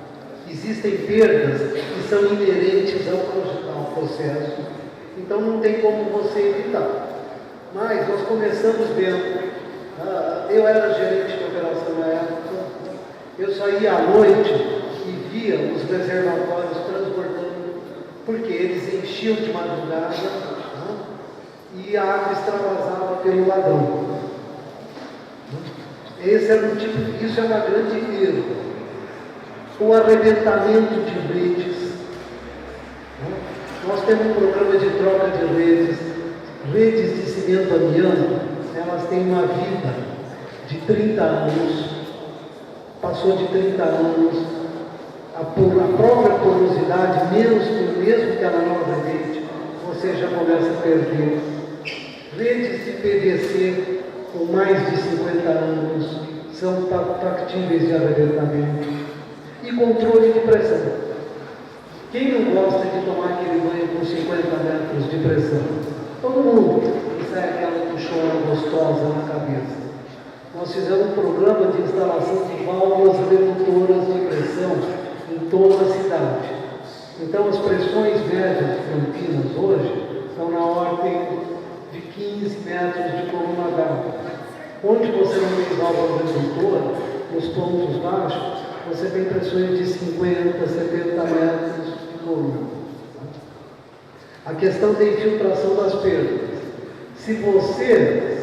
existem perdas que são inerentes ao processo, então não tem como você evitar. Mas nós começamos vendo, eu era gerente de operação na época, eu saía à noite e via os reservatórios transbordando, porque eles enchiam de madrugada, e a água extravasava pelo ladrão. Esse era isso é uma grande erro. O arrebentamento de redes. Nós temos um programa de troca de redes. Redes de cimento amianto, elas têm uma vida de 30 anos. Passou de 30 anos. A própria porosidade, mesmo que ela não arrebente, você já começa a perder. Redes de PVC com mais de 50 anos são factíveis de arrebentamento. E controle de pressão. Quem não gosta de tomar aquele banho com 50 metros de pressão? Todo mundo. E sai aquela puxona gostosa na cabeça. Nós fizemos um programa de instalação de válvulas redutoras de pressão em toda a cidade. Então as pressões médias de Campinas hoje estão na ordem de 15 metros de coluna d'água. Onde você não tem válvula redutora, nos pontos baixos, você tem pressões de 50, 70 metros de coluna. A questão da infiltração das perdas. Se você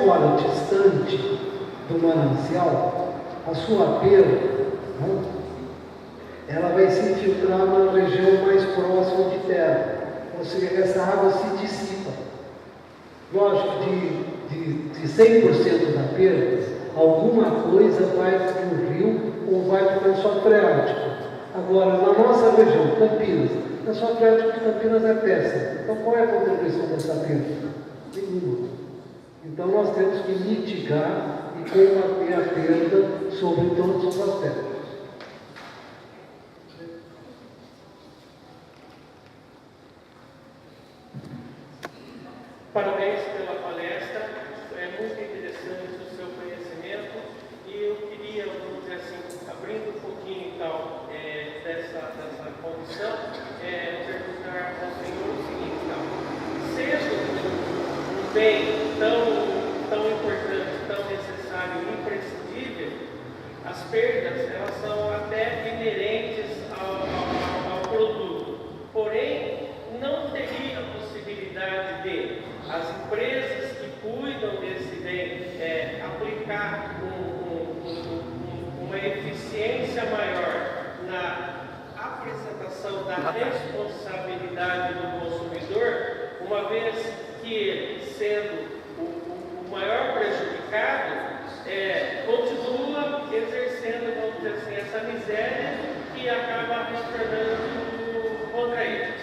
mora distante do manancial, a sua perda, ela vai se infiltrar na região mais próxima de terra. Ou seja, essa água se dissipa. Lógico, de 100% da perda, alguma coisa vai para o rio ou vai para o lençol freático. Agora, na nossa região, Campinas, o lençol freático de Campinas é péssimo. Então, qual é a contribuição dessa perda? Nenhuma. Então, nós temos que mitigar e combater a perda sobre todos os aspectos. Parabéns pela palestra, é muito interessante o seu conhecimento e eu queria, vamos dizer assim, abrindo um pouquinho então dessa condição, perguntar ao senhor o seguinte, então, sendo um bem tão importante, tão necessário e imprescindível, as perdas elas são até inerentes ao produto, porém não teria possibilidade de as empresas que cuidam desse bem aplicar uma eficiência maior na apresentação da responsabilidade do consumidor, uma vez que ele, sendo o maior prejudicado, continua exercendo, vamos dizer assim, essa miséria que acaba retornando contra eles.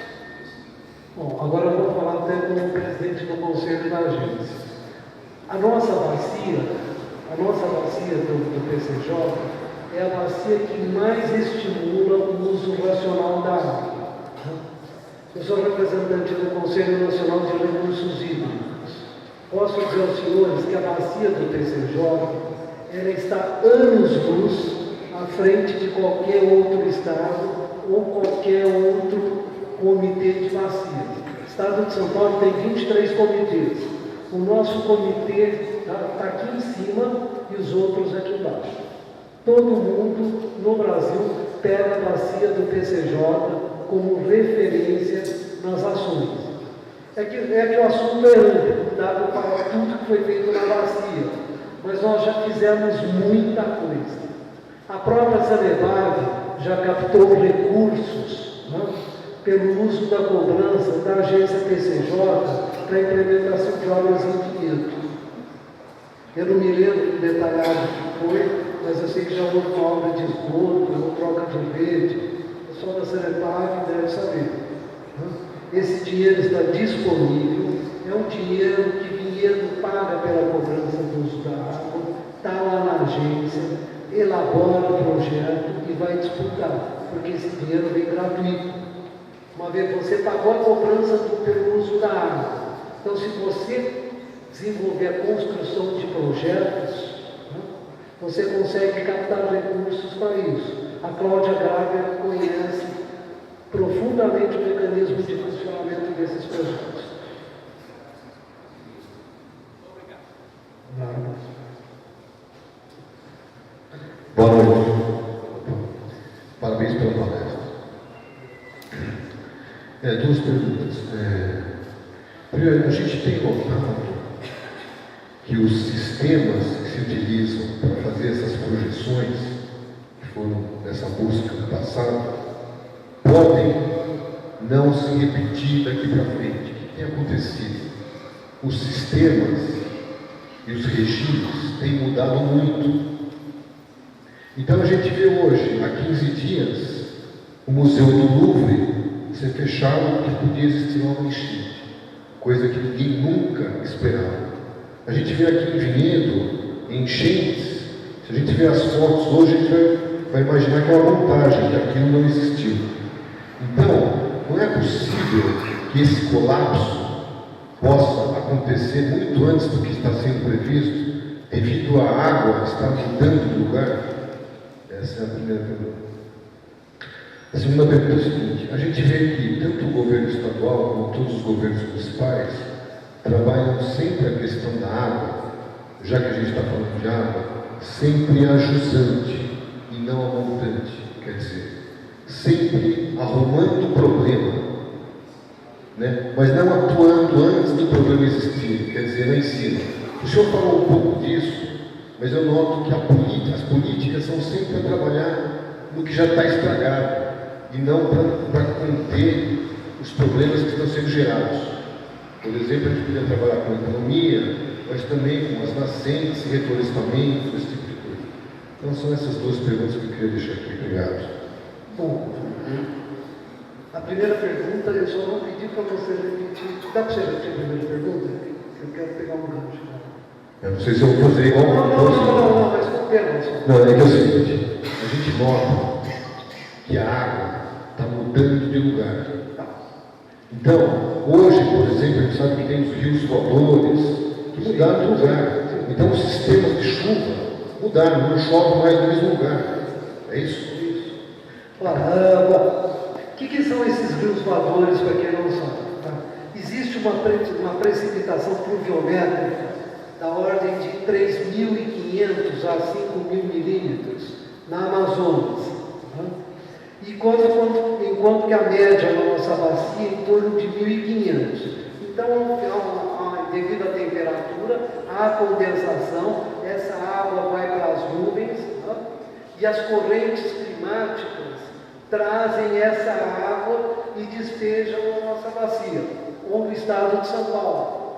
Bom, agora eu vou falar até com o presidente do conselho da agência. A nossa bacia do PCJ é a bacia que mais estimula o uso racional da água. Eu sou representante do Conselho Nacional de Recursos Hídricos. Posso dizer aos senhores que a bacia do PCJ ela está anos-luz à frente de qualquer outro estado ou qualquer outro comitê de bacias. O estado de São Paulo tem 23 comitês. O nosso comitê está aqui em cima e os outros aqui embaixo. Todo mundo no Brasil pega a bacia do PCJ como referência nas ações. É que o assunto é amplo, dado para tudo que foi feito na bacia, mas nós já fizemos muita coisa. A própria Sanepar já captou recursos, pelo uso da cobrança da agência PCJ para a implementação de obras em Pinheiro. Eu não me lembro detalhado o que foi, mas eu sei que já houve uma obra de esgoto, uma troca de rede. O pessoal da Sanepar deve saber. Esse dinheiro está disponível, é um dinheiro que Vinhedo paga pela cobrança do uso da água, está lá na agência, elabora o projeto e vai disputar, porque esse dinheiro vem gratuito. Uma vez você pagou a cobrança pelo uso da água. Então, se você desenvolver a construção de projetos, né, você consegue captar recursos para isso. A Cláudia Graver conhece profundamente o mecanismo de funcionamento desses projetos. Obrigado. Boa noite. Parabéns pela palestra. Duas perguntas. Primeiro, a gente tem notado que os sistemas que se utilizam para fazer essas projeções, que foram dessa busca do passado, podem não se repetir daqui para frente. O que tem acontecido? Os sistemas e os regimes têm mudado muito. Então a gente vê hoje, há 15 dias, o Museu do Louvre ser fechado porque podia existir uma enchente, coisa que ninguém nunca esperava. A gente vê aqui em Vinhedo, enchentes, se a gente vê as fotos hoje, a gente vai imaginar que é uma montagem, que aquilo não existiu. Então, não é possível que esse colapso possa acontecer muito antes do que está sendo previsto, devido à água estar mudando de lugar. Essa é a primeira pergunta. A segunda pergunta é o seguinte: a gente vê que tanto o governo estadual como todos os governos municipais trabalham sempre a questão da água, já que a gente está falando de água, sempre a jusante e não a montante. Quer dizer, sempre arrumando o problema, né? Mas não atuando antes do problema existir, quer dizer, lá em cima. O senhor falou um pouco disso, mas eu noto que as políticas são sempre para trabalhar no que já está estragado e não para conter os problemas que estão sendo gerados. Por exemplo, a gente podia trabalhar com a economia, mas também com as nascentes, reflorestamento, esse tipo de coisa. Então são essas duas perguntas que eu queria deixar aqui. Obrigado. Bom, a primeira pergunta, eu só vou pedir para você repetir. Dá para você repetir a primeira pergunta? Eu quero pegar um gancho. Eu não sei se eu vou fazer igual. Não, mas não quero. Não, é que é o seguinte: a gente nota que a água está mudando de lugar. Então, hoje, por exemplo, a gente sabe que tem os rios voadores que mudaram de lugar. Então, os sistemas de chuva mudaram, não chove mais no mesmo lugar. É isso? Bom, o que são esses rios voadores, para quem não sabe? Tá? Existe uma precipitação pluviométrica da ordem de 3.500 a 5.000 milímetros na Amazonas. Tá? Enquanto que a média na nossa bacia é em torno de 1.500. Então, devido à temperatura, à condensação, essa água vai para as nuvens, tá? E as correntes climáticas trazem essa água e despejam na nossa bacia, ou no estado de São Paulo.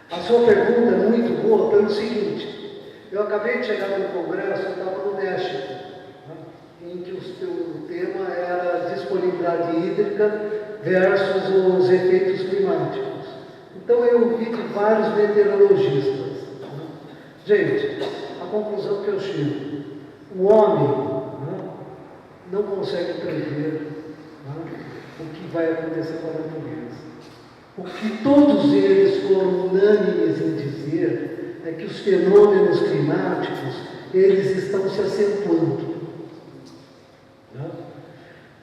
Tá? A sua pergunta é muito boa pelo seguinte: eu acabei de chegar no Congresso, eu estava no México, em que o tema era disponibilidade hídrica versus os efeitos climáticos. Então eu ouvi de vários meteorologistas. Gente, a conclusão que eu chego: o homem não consegue prever o que vai acontecer com a natureza. O que todos eles foram unânimes em dizer é que os fenômenos climáticos, eles estão se acentuando.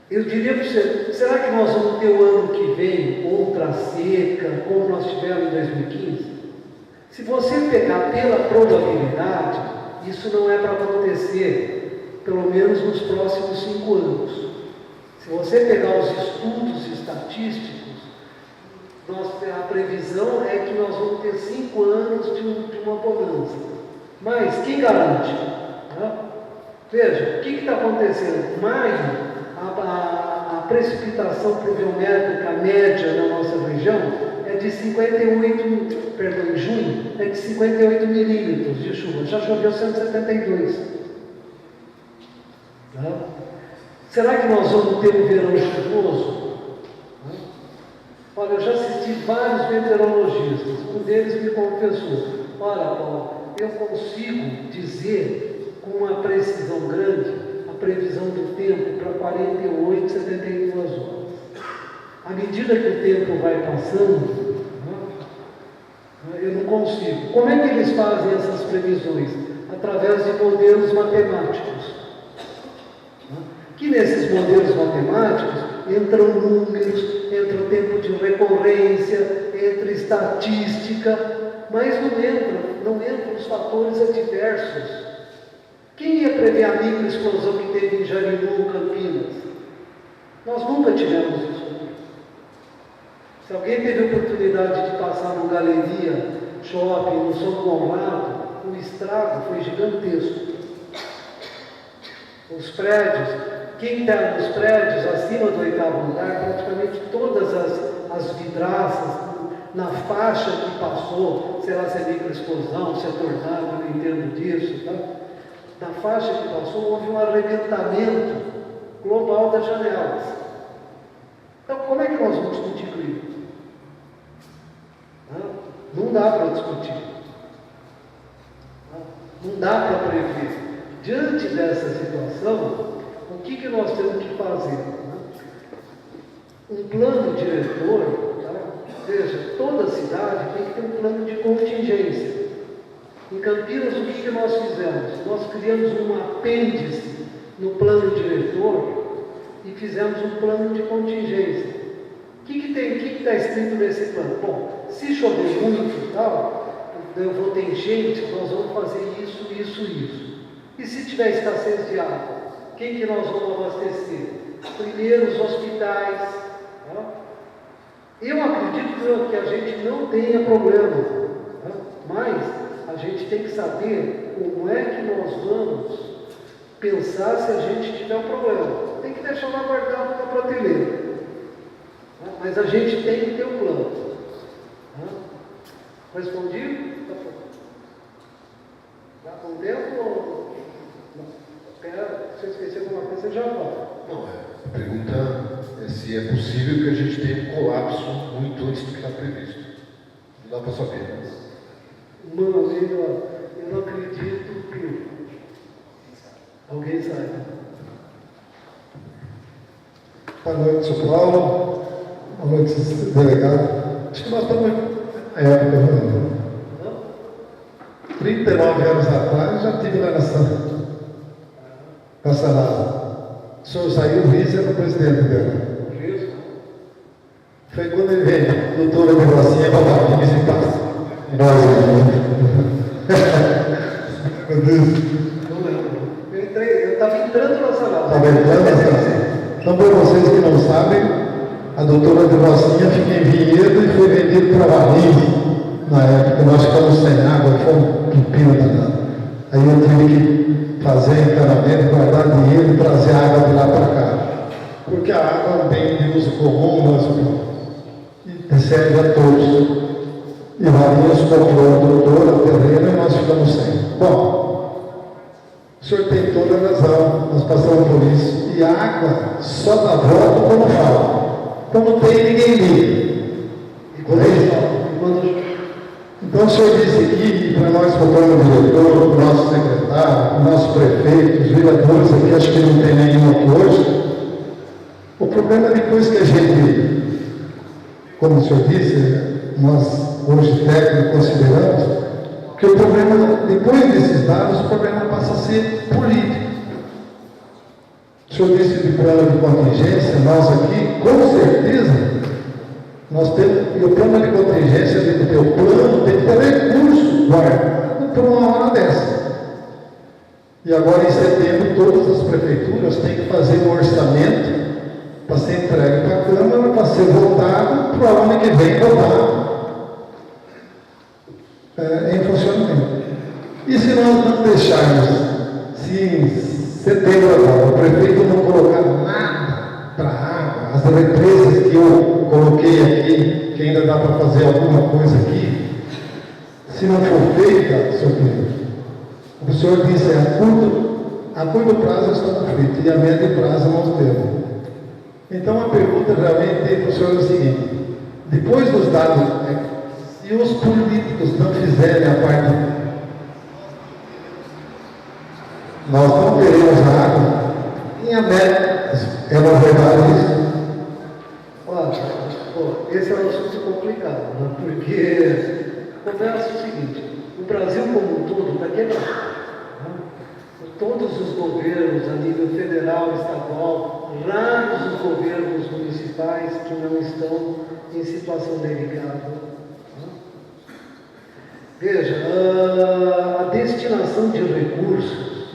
Eu diria para você: será que nós vamos ter o ano que vem outra seca, como nós tivemos em 2015? Se você pegar pela probabilidade, isso não é para acontecer, pelo menos nos próximos 5 anos. Se você pegar os estudos estatísticos, a previsão é que nós vamos ter 5 anos de uma bonança. Mas quem garante? Veja, o que está acontecendo? Maio, a precipitação pluviométrica média na nossa região é de 58, perdão, em junho, é de 58 milímetros de chuva. Já choveu 172. Tá? Será que nós vamos ter um verão chuvoso? Olha, eu já assisti vários meteorologistas. Um deles me confessou: olha, Paulo, eu consigo dizer com uma precisão grande a previsão do tempo para 48, 72 horas. À medida que o tempo vai passando, consigo. Como é que eles fazem essas previsões? Através de modelos matemáticos. Que nesses modelos matemáticos entram números, entra o tempo de recorrência, entra estatística, mas não entram os fatores adversos. Quem ia prever a microexplosão que teve em Jarinu, Campinas? Nós nunca tivemos isso. Se alguém teve a oportunidade de passar no Galeria Shopping, no São Conrado, o estrago foi gigantesco. Os prédios, quem está nos prédios acima do 8º andar, praticamente todas as vidraças, na faixa que passou, sei lá se é microexplosão, se é tornado, eu não entendo disso, tá? Na faixa que passou, houve um arrebentamento global das janelas. Então, como é que nós vamos discutir com isso? Não dá para discutir. Não dá para prever. Diante dessa situação, o que nós temos que fazer? Um plano diretor, tá? Veja, toda cidade tem que ter um plano de contingência. Em Campinas, o que nós fizemos? Nós criamos um apêndice no plano diretor e fizemos um plano de contingência. O que está escrito nesse plano? Bom, se chover muito e tal, eu vou ter enchente, nós vamos fazer isso, isso, isso. E se tiver escassez de água, quem que nós vamos abastecer? Primeiro os hospitais. Tá? Eu acredito que a gente não tenha problema, tá? Mas a gente tem que saber como é que nós vamos pensar se a gente tiver um problema. Tem que deixar lá guardado na prateleira. Tá? Mas a gente tem que ter um plano. Tá? Respondi? Já com tempo ou não? Se eu esquecer alguma coisa, você já fala. Não, a pergunta é se é possível que a gente tenha um colapso muito antes do que está previsto. Não dá para saber, né? Mano, eu não acredito que alguém saiba. Boa noite, São Paulo. Boa noite, delegado. Acho que nós estamos na época, não? 39 anos atrás, já estive lá nessa nave. O senhor saiu, o Riz era o presidente dela. Foi quando ele veio, doutora de Rocinha, para me visitar. Nós, meu Deus. Não lembro. Eu estava entrando na sala. Estava entrando na sala. Então, para vocês que não sabem, a doutora de Rocinha fica em Vinhedo e foi vendido para Valinhos. Na época, nós ficamos sem água, foi um pepino danado. Aí eu tive que fazer encanamento, guardar dinheiro e trazer água de lá para cá. Porque a água é um bem de uso comum, e serve a todos. E Valinhos comprou a doutora, a terreno, e nós ficamos sem. Bom, o senhor tem toda a razão, nós passamos por isso. E a água só dá volta quando falta. Quando tem, ninguém liga. E quando então o senhor disse aqui, para nós, para o plano diretor, para o nosso secretário, para o nosso prefeito, os vereadores aqui, acho que não tem nenhum aqui hoje. O problema é depois que a gente, como o senhor disse, nós hoje técnicos consideramos, que o problema, depois desses dados, o problema passa a ser político. O senhor disse de plano de contingência, nós aqui, com certeza, nós temos, e o plano de contingência tem que ter o plano, tem que ter recurso guardado para uma hora dessa. E agora em setembro todas as prefeituras têm que fazer um orçamento para ser entregue para a Câmara, para ser votado para o ano que vem votar em funcionamento. E se nós não deixarmos, se em setembro agora o prefeito não colocar nada para a água, as represas que eu coloquei aqui, que ainda dá para fazer alguma coisa aqui, se não for feita, senhor Pedro, o senhor disse, a curto prazo estamos feitos, e a médio prazo nós temos. Então a pergunta realmente para o senhor é o seguinte, depois dos dados, se os políticos não fizerem a parte, nós não teremos água, em a média, é uma verdade isso? Olha, esse é um assunto complicado, né? Porque Conversa o seguinte, o Brasil como um todo está quebrado. Todos os governos a nível federal, estadual, raros os governos municipais que não estão em situação delicada. Veja, a destinação de recursos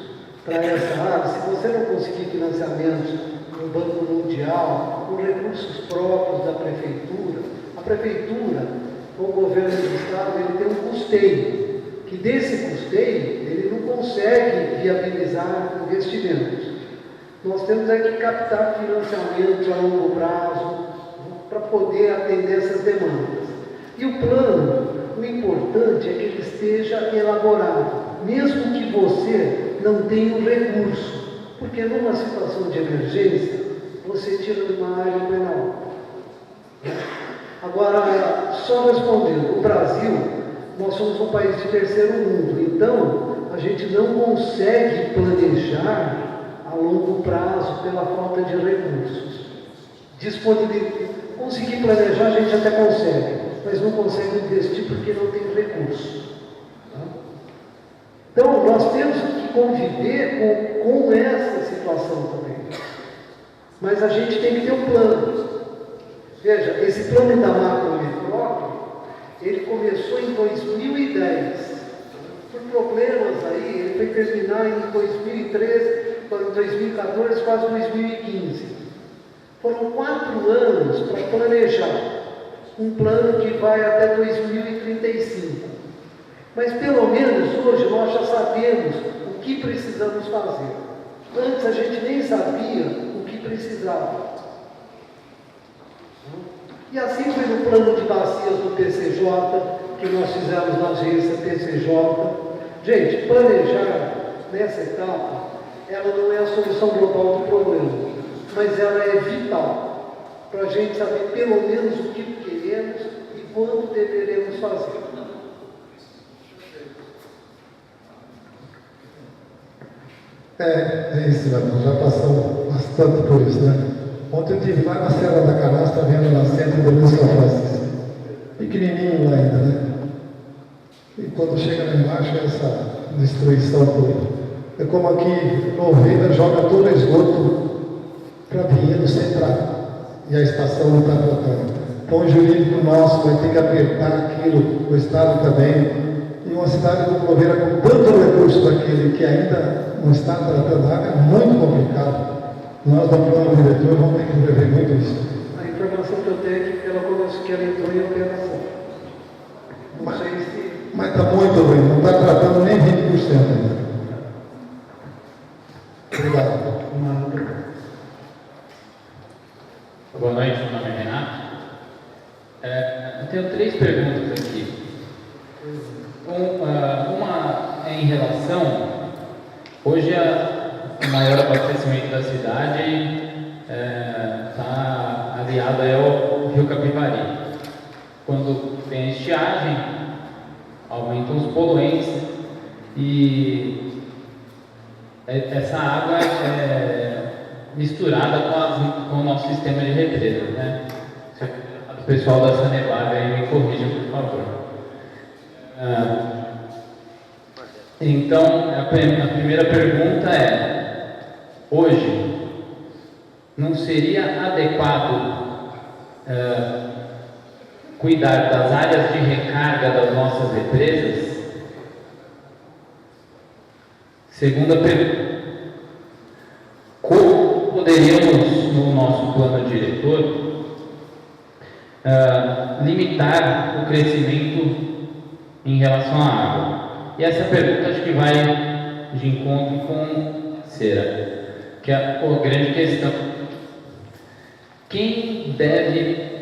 para essa área, se você não conseguir financiamentos no Banco Mundial, com recursos próprios da prefeitura, a prefeitura, ou o governo do estado, ele tem um custeio, que desse custeio, ele não consegue viabilizar investimentos. Nós temos que captar financiamentos a longo prazo, para poder atender essas demandas. E o plano, o importante é que ele esteja elaborado, mesmo que você não tenha um recurso, porque numa situação de emergência, você tira de uma área penal. Agora, só respondendo, o Brasil, nós somos um país de terceiro mundo, então a gente não consegue planejar a longo prazo pela falta de recursos. Conseguir planejar a gente até consegue, mas não consegue investir porque não tem recurso. Então, nós temos que conviver com essa situação também. Mas a gente tem que ter um plano. Veja, esse plano da macrometrópole, ele começou em 2010. Por problemas aí, ele foi terminar em 2013, 2014, quase 2015. Foram 4 anos para planejar um plano que vai até 2035. Mas pelo menos hoje nós já sabemos o que precisamos fazer. Antes a gente nem sabia o que precisava. E assim foi no plano de bacias do PCJ, que nós fizemos na agência PCJ. Gente, planejar nessa etapa, ela não é a solução global do problema, mas ela é vital para a gente saber pelo menos o que queremos e quando deveremos fazer. É isso, nós já passamos bastante por isso, né? Ontem eu estive lá na Serra da Canastra, vendo na centro da São Francisco. Pequenininho lá ainda, né? E quando chega lá embaixo, essa destruição toda. É como aqui, Louveira joga todo o esgoto para Pinheiro Central. E a estação não está tratando. Então o jurídico nosso vai ter que apertar aquilo, o Estado também. E uma cidade como Louveira, com tanto recurso daquele que ainda não está tratando água, é muito complicado. Nós, da plano diretor, vamos ter que rever muito isso. A informação que eu tenho é que ela começou que ela entrou em operação. Não sei se... Mas está muito ruim, não está tratando nem 20% ainda. Obrigado. Boa noite, meu nome é Renato. Eu tenho 3 perguntas aqui. Uma é em relação... Hoje, o maior abastecimento da cidade está aliado ao Rio Capivari. Quando tem estiagem, aumentam os poluentes e essa água é misturada com o nosso sistema de represa, né? O pessoal da Sanepar aí me corrija, por favor. Então, a primeira pergunta é: hoje, não seria adequado cuidar das áreas de recarga das nossas represas? Segunda pergunta: como poderíamos, no nosso plano diretor, limitar o crescimento em relação à água? E essa pergunta acho que vai de encontro com Cera, que é a grande questão. Quem deve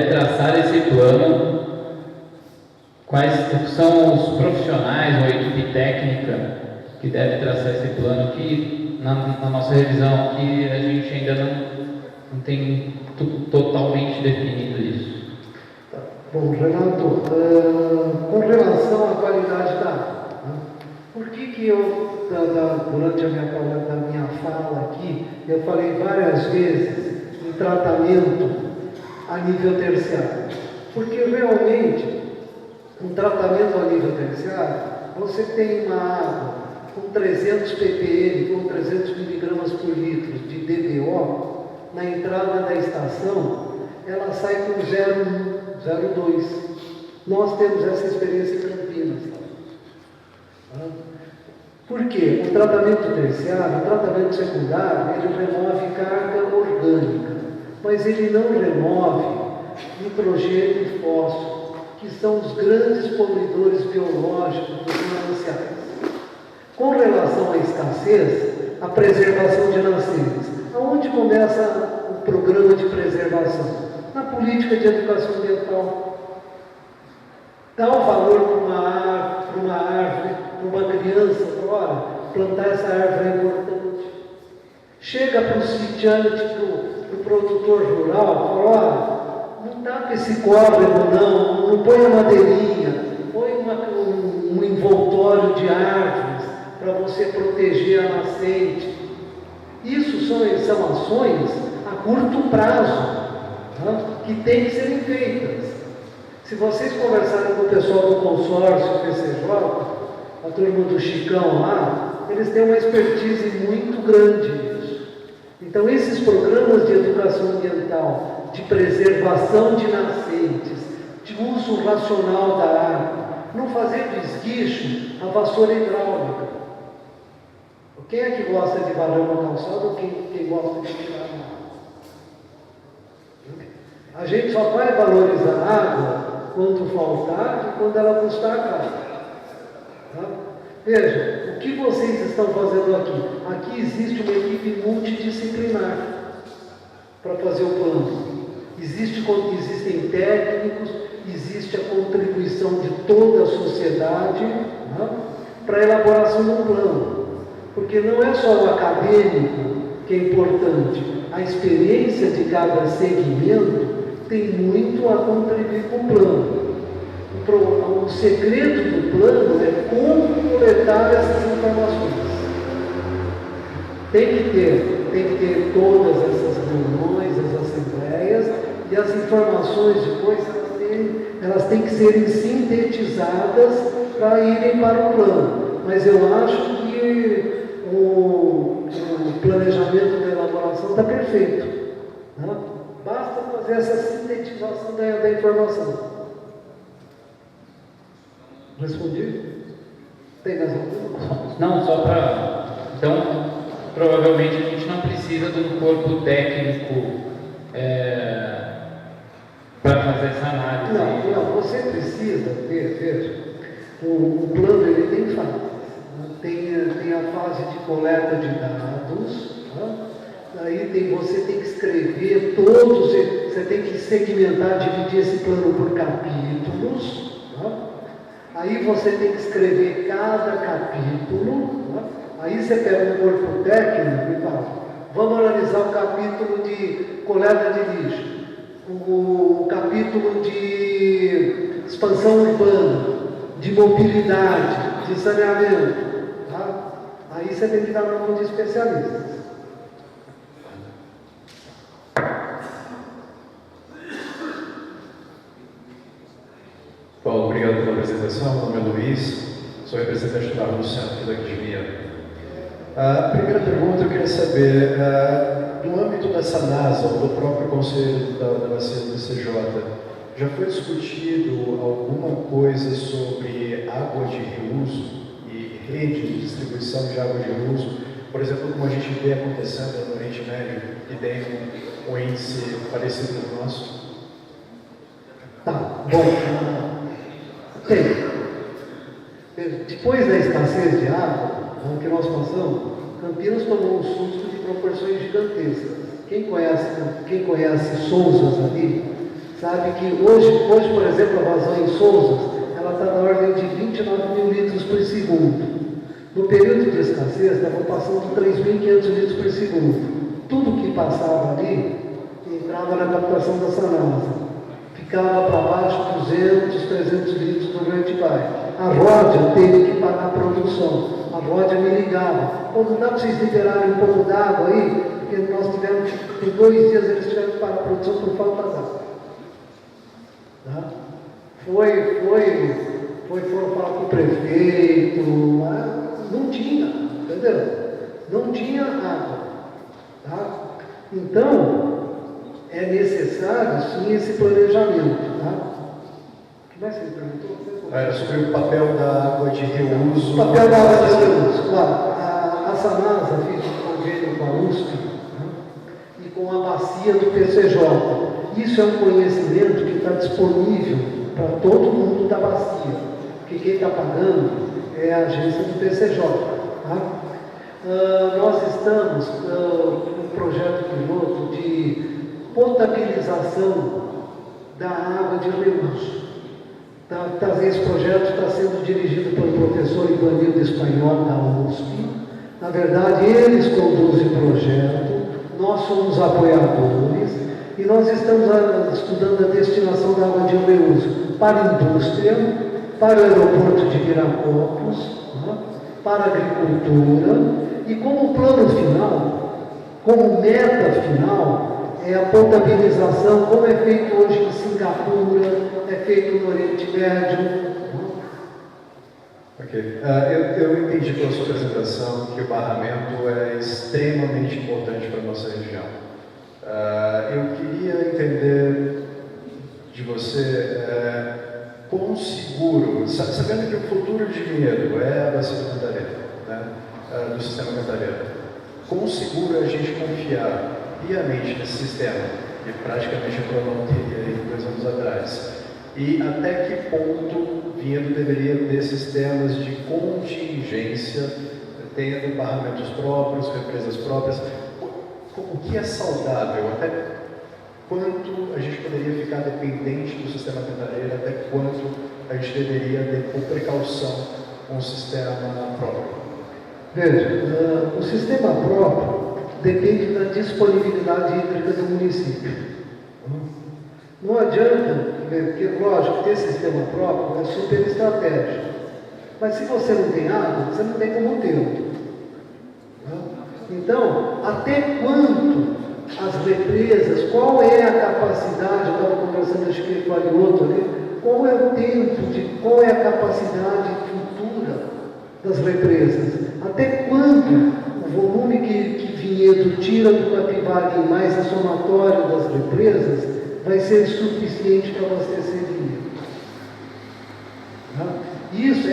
traçar esse plano? Quais são os profissionais ou a equipe técnica que deve traçar esse plano? Que na nossa revisão que a gente ainda não tem totalmente definido isso. Bom, Renato, com relação à qualidade da água, por que eu, durante a minha fala aqui, eu falei várias vezes em tratamento a nível terciário? Porque realmente, um tratamento a nível terciário, você tem uma água com 300 ppm, com 300 miligramas por litro de DBO, na entrada da estação, ela sai com 0,1, 0,2. Nós temos essa experiência em Campinas. Por quê? O tratamento terciário, o tratamento secundário, ele remove carga orgânica, mas ele não remove nitrogênio e fósforo, que são os grandes poluidores biológicos dos mananciais. Com relação à escassez, a preservação de nascentes. Aonde começa o programa de preservação? Na política de educação ambiental. Dá um valor para uma árvore, para uma criança, olha, plantar essa árvore é importante. Chega para o sitiante, para o produtor rural, olha, não tapa esse córrego não põe a madeirinha, põe um envoltório de árvores para você proteger a nascente. Isso são ações a curto prazo, que têm que serem feitas. Se vocês conversarem com o pessoal do consórcio PCJ, a turma do Chicão lá, eles têm uma expertise muito grande nisso. Então, esses programas de educação ambiental, de preservação de nascentes, de uso racional da água, não fazer do esguicho a vassoura hidráulica. Quem é que gosta de varrer uma calçada ou quem gosta de tirar a água? A gente só vai valorizar a água quando faltar e quando ela custar caro. Veja, o que vocês estão fazendo aqui? Aqui existe uma equipe multidisciplinar para fazer o plano. Existem técnicos, existe a contribuição de toda a sociedade para a elaboração de um plano. Porque não é só o acadêmico que é importante, a experiência de cada segmento tem muito a contribuir com o plano. O segredo do plano é como coletar essas informações. Tem que ter todas essas reuniões, as assembleias, e as informações depois elas têm que serem sintetizadas para irem para o plano. Mas eu acho que o planejamento da elaboração está perfeito. Basta fazer essa sintetização da informação. Respondi? Tem mais alguma? Não, só para... Então, provavelmente a gente não precisa de um corpo técnico para fazer essa análise. Não, você precisa ver, veja, o plano ele tem fases. Tem a fase de coleta de dados, aí você tem que escrever todos, você tem que segmentar, dividir esse plano por capítulos. Aí você tem que escrever cada capítulo. Aí você pega um corpo técnico e fala: vamos analisar o capítulo de coleta de lixo, o capítulo de expansão urbana, de mobilidade, de saneamento. Aí você tem que dar na mão de especialistas. Paulo, obrigado pela apresentação. Meu nome é Luiz, sou representante do Arno Centro daqui de Minas. A primeira pergunta eu queria saber, no âmbito dessa NASA, ou do próprio Conselho da CNPCJ, já foi discutido alguma coisa sobre água de reuso e rede de distribuição de água de reuso? Por exemplo, como a gente vê acontecendo no Oriente Médio, que tem um índice parecido com o nosso? Tá, bom. Tem. Depois da escassez de água, que nós passamos, Campinas tomou um susto de proporções gigantescas. Quem conhece Souzas ali, sabe que hoje, por exemplo, a vazão em Souzas, ela está na ordem de 29 mil litros por segundo. No período de escassez, estavam passando 3.500 litros por segundo. Tudo que passava ali, entrava na captação da Sanasa. Ficava para baixo 200, 300 litros durante o vai. A Ródia teve que parar a produção. A Ródia me ligava: pô, não dá para vocês liberarem um pouco d'água aí? Porque nós tivemos, por 2 dias eles tiveram que parar a produção por falta d'água. Tá? Foram falar com o prefeito, mas não tinha, entendeu? Não tinha água. Tá? Então, é necessário sim esse planejamento. Tá? O que mais você me perguntou? Sobre o papel da água de reuso. O papel da água de reuso. Claro, a Sanasa fez um convênio com a USP, né? E com a bacia do PCJ. Isso é um conhecimento que está disponível para todo mundo da bacia, porque quem está pagando é a agência do PCJ. Tá? Nós estamos com um projeto piloto de potabilização da água de reuso. Esse projeto está sendo dirigido pelo professor Ivanildo Espanhol da USP. Na verdade, eles conduzem o projeto, nós somos apoiadores e nós estamos estudando a destinação da água de reuso para a indústria, para o aeroporto de Viracopos, né, para a agricultura e como plano final, como meta final, é a potabilização, como é feito hoje em Singapura, é feito no Oriente Médio. Ok. Eu entendi pela sua apresentação que o barramento é extremamente importante para a nossa região. Eu queria entender de você quão seguro, sabendo que o futuro de Vinhedo é a bacia do Cantareira, né, do sistema Cantareira, quão seguro é a gente confiar piamente nesse sistema, que praticamente entrou na loteria 2 anos atrás, e até que ponto Vinhedo deveria ter sistemas de contingência, tendo barramentos próprios, represas próprias, o que é saudável, até quanto a gente poderia ficar dependente do sistema Cantareira, até quanto a gente deveria ter por precaução um sistema próprio. Veja, o sistema próprio depende da disponibilidade hídrica do município. Não adianta, porque lógico, ter sistema próprio é super estratégico. Mas se você não tem água, você não tem como ter. Então, até quanto as represas, qual é a capacidade, eu estava conversando acho que com o Arioto ali, qual é o tempo, qual é a capacidade futura das represas? Até quanto o volume que Vinhedo tira do Capivari mais a somatória das represas vai ser suficiente para abastecer Vinhedo? Isso,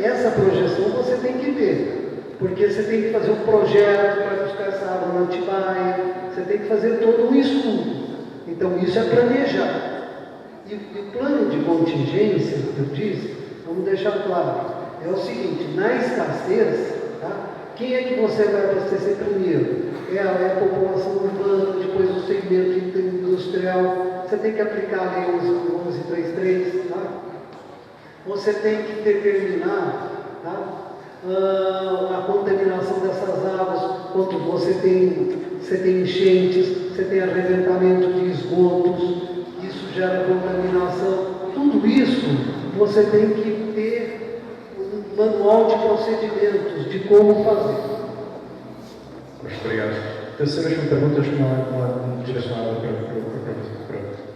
essa projeção você tem que ter, porque você tem que fazer um projeto para buscar essa água no Atibaia, você tem que fazer todo um estudo. Então isso é planejar. E o plano de contingência, que eu disse, vamos deixar claro, é o seguinte: na escassez, tá? Quem é que você vai abastecer primeiro? É a população urbana, depois o segmento industrial. Você tem que aplicar a lei 1133, tá? Você tem que determinar, tá, a contaminação dessas águas, quando você tem enchentes, você tem arrebentamento de esgotos, isso gera contaminação. Tudo isso você tem que ter um manual de procedimentos, de como fazer. Obrigado. A terceira pergunta, acho que não é direcionada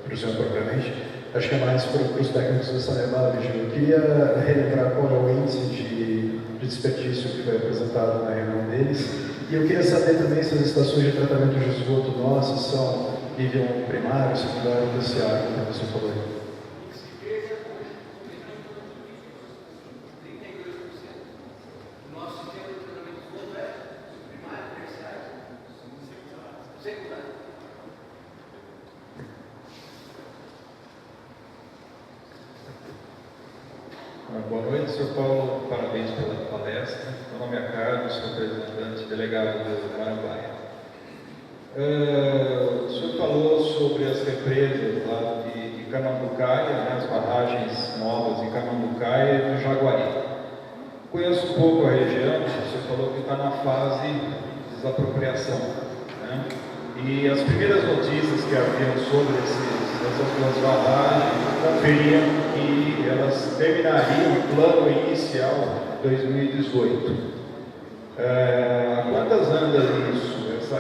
para o senhor propriamente, acho que é mais para os técnicos da Sanepar. Eu queria relembrar qual é o índice de desperdício que foi apresentado na reunião deles, e eu queria saber também se as estações de tratamento de esgoto nossas são nível primário, secundário ou terciário, como você falou aí. Boa noite, Sr. Paulo, parabéns pela palestra. Meu nome é Carlos, sou representante delegado do Marambaia. O senhor falou sobre as represas lá de Camambucaia, né, as barragens novas de Camambucaia e do Jaguari. Conheço um pouco a região, o senhor falou que está na fase de desapropriação, né? E as primeiras notícias que haviam sobre essas duas barragens conferiam que elas terminariam o plano inicial de 2018. Há quantas anda isso?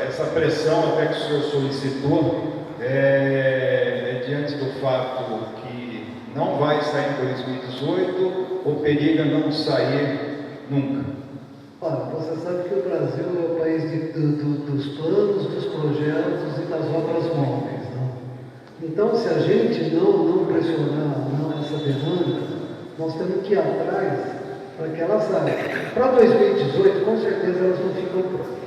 Essa pressão até que o senhor solicitou é diante do fato que não vai sair em 2018 ou periga não sair nunca? Olha, você sabe que o Brasil é o país dos planos, dos projetos e das obras móveis, não? Então, se a gente não pressionar essa demanda, nós temos que ir atrás para que ela saia. Para 2018, com certeza elas não ficam prontas.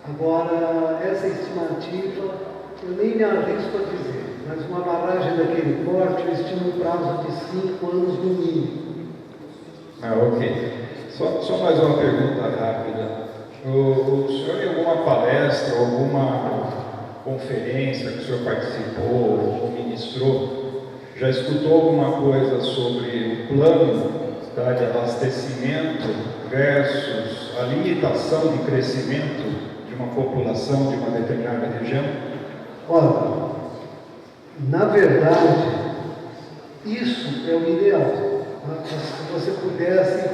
Agora, essa estimativa, eu nem me arrisco a dizer, mas uma barragem daquele porte, eu estimo um prazo de 5 anos no mínimo. Ok. Só mais uma pergunta rápida. O senhor, em alguma palestra, alguma conferência que o senhor participou ou ministrou, já escutou alguma coisa sobre o plano, tá, de abastecimento versus a limitação de crescimento de uma população de uma determinada região? Olha, na verdade, isso é o ideal. Se você pudesse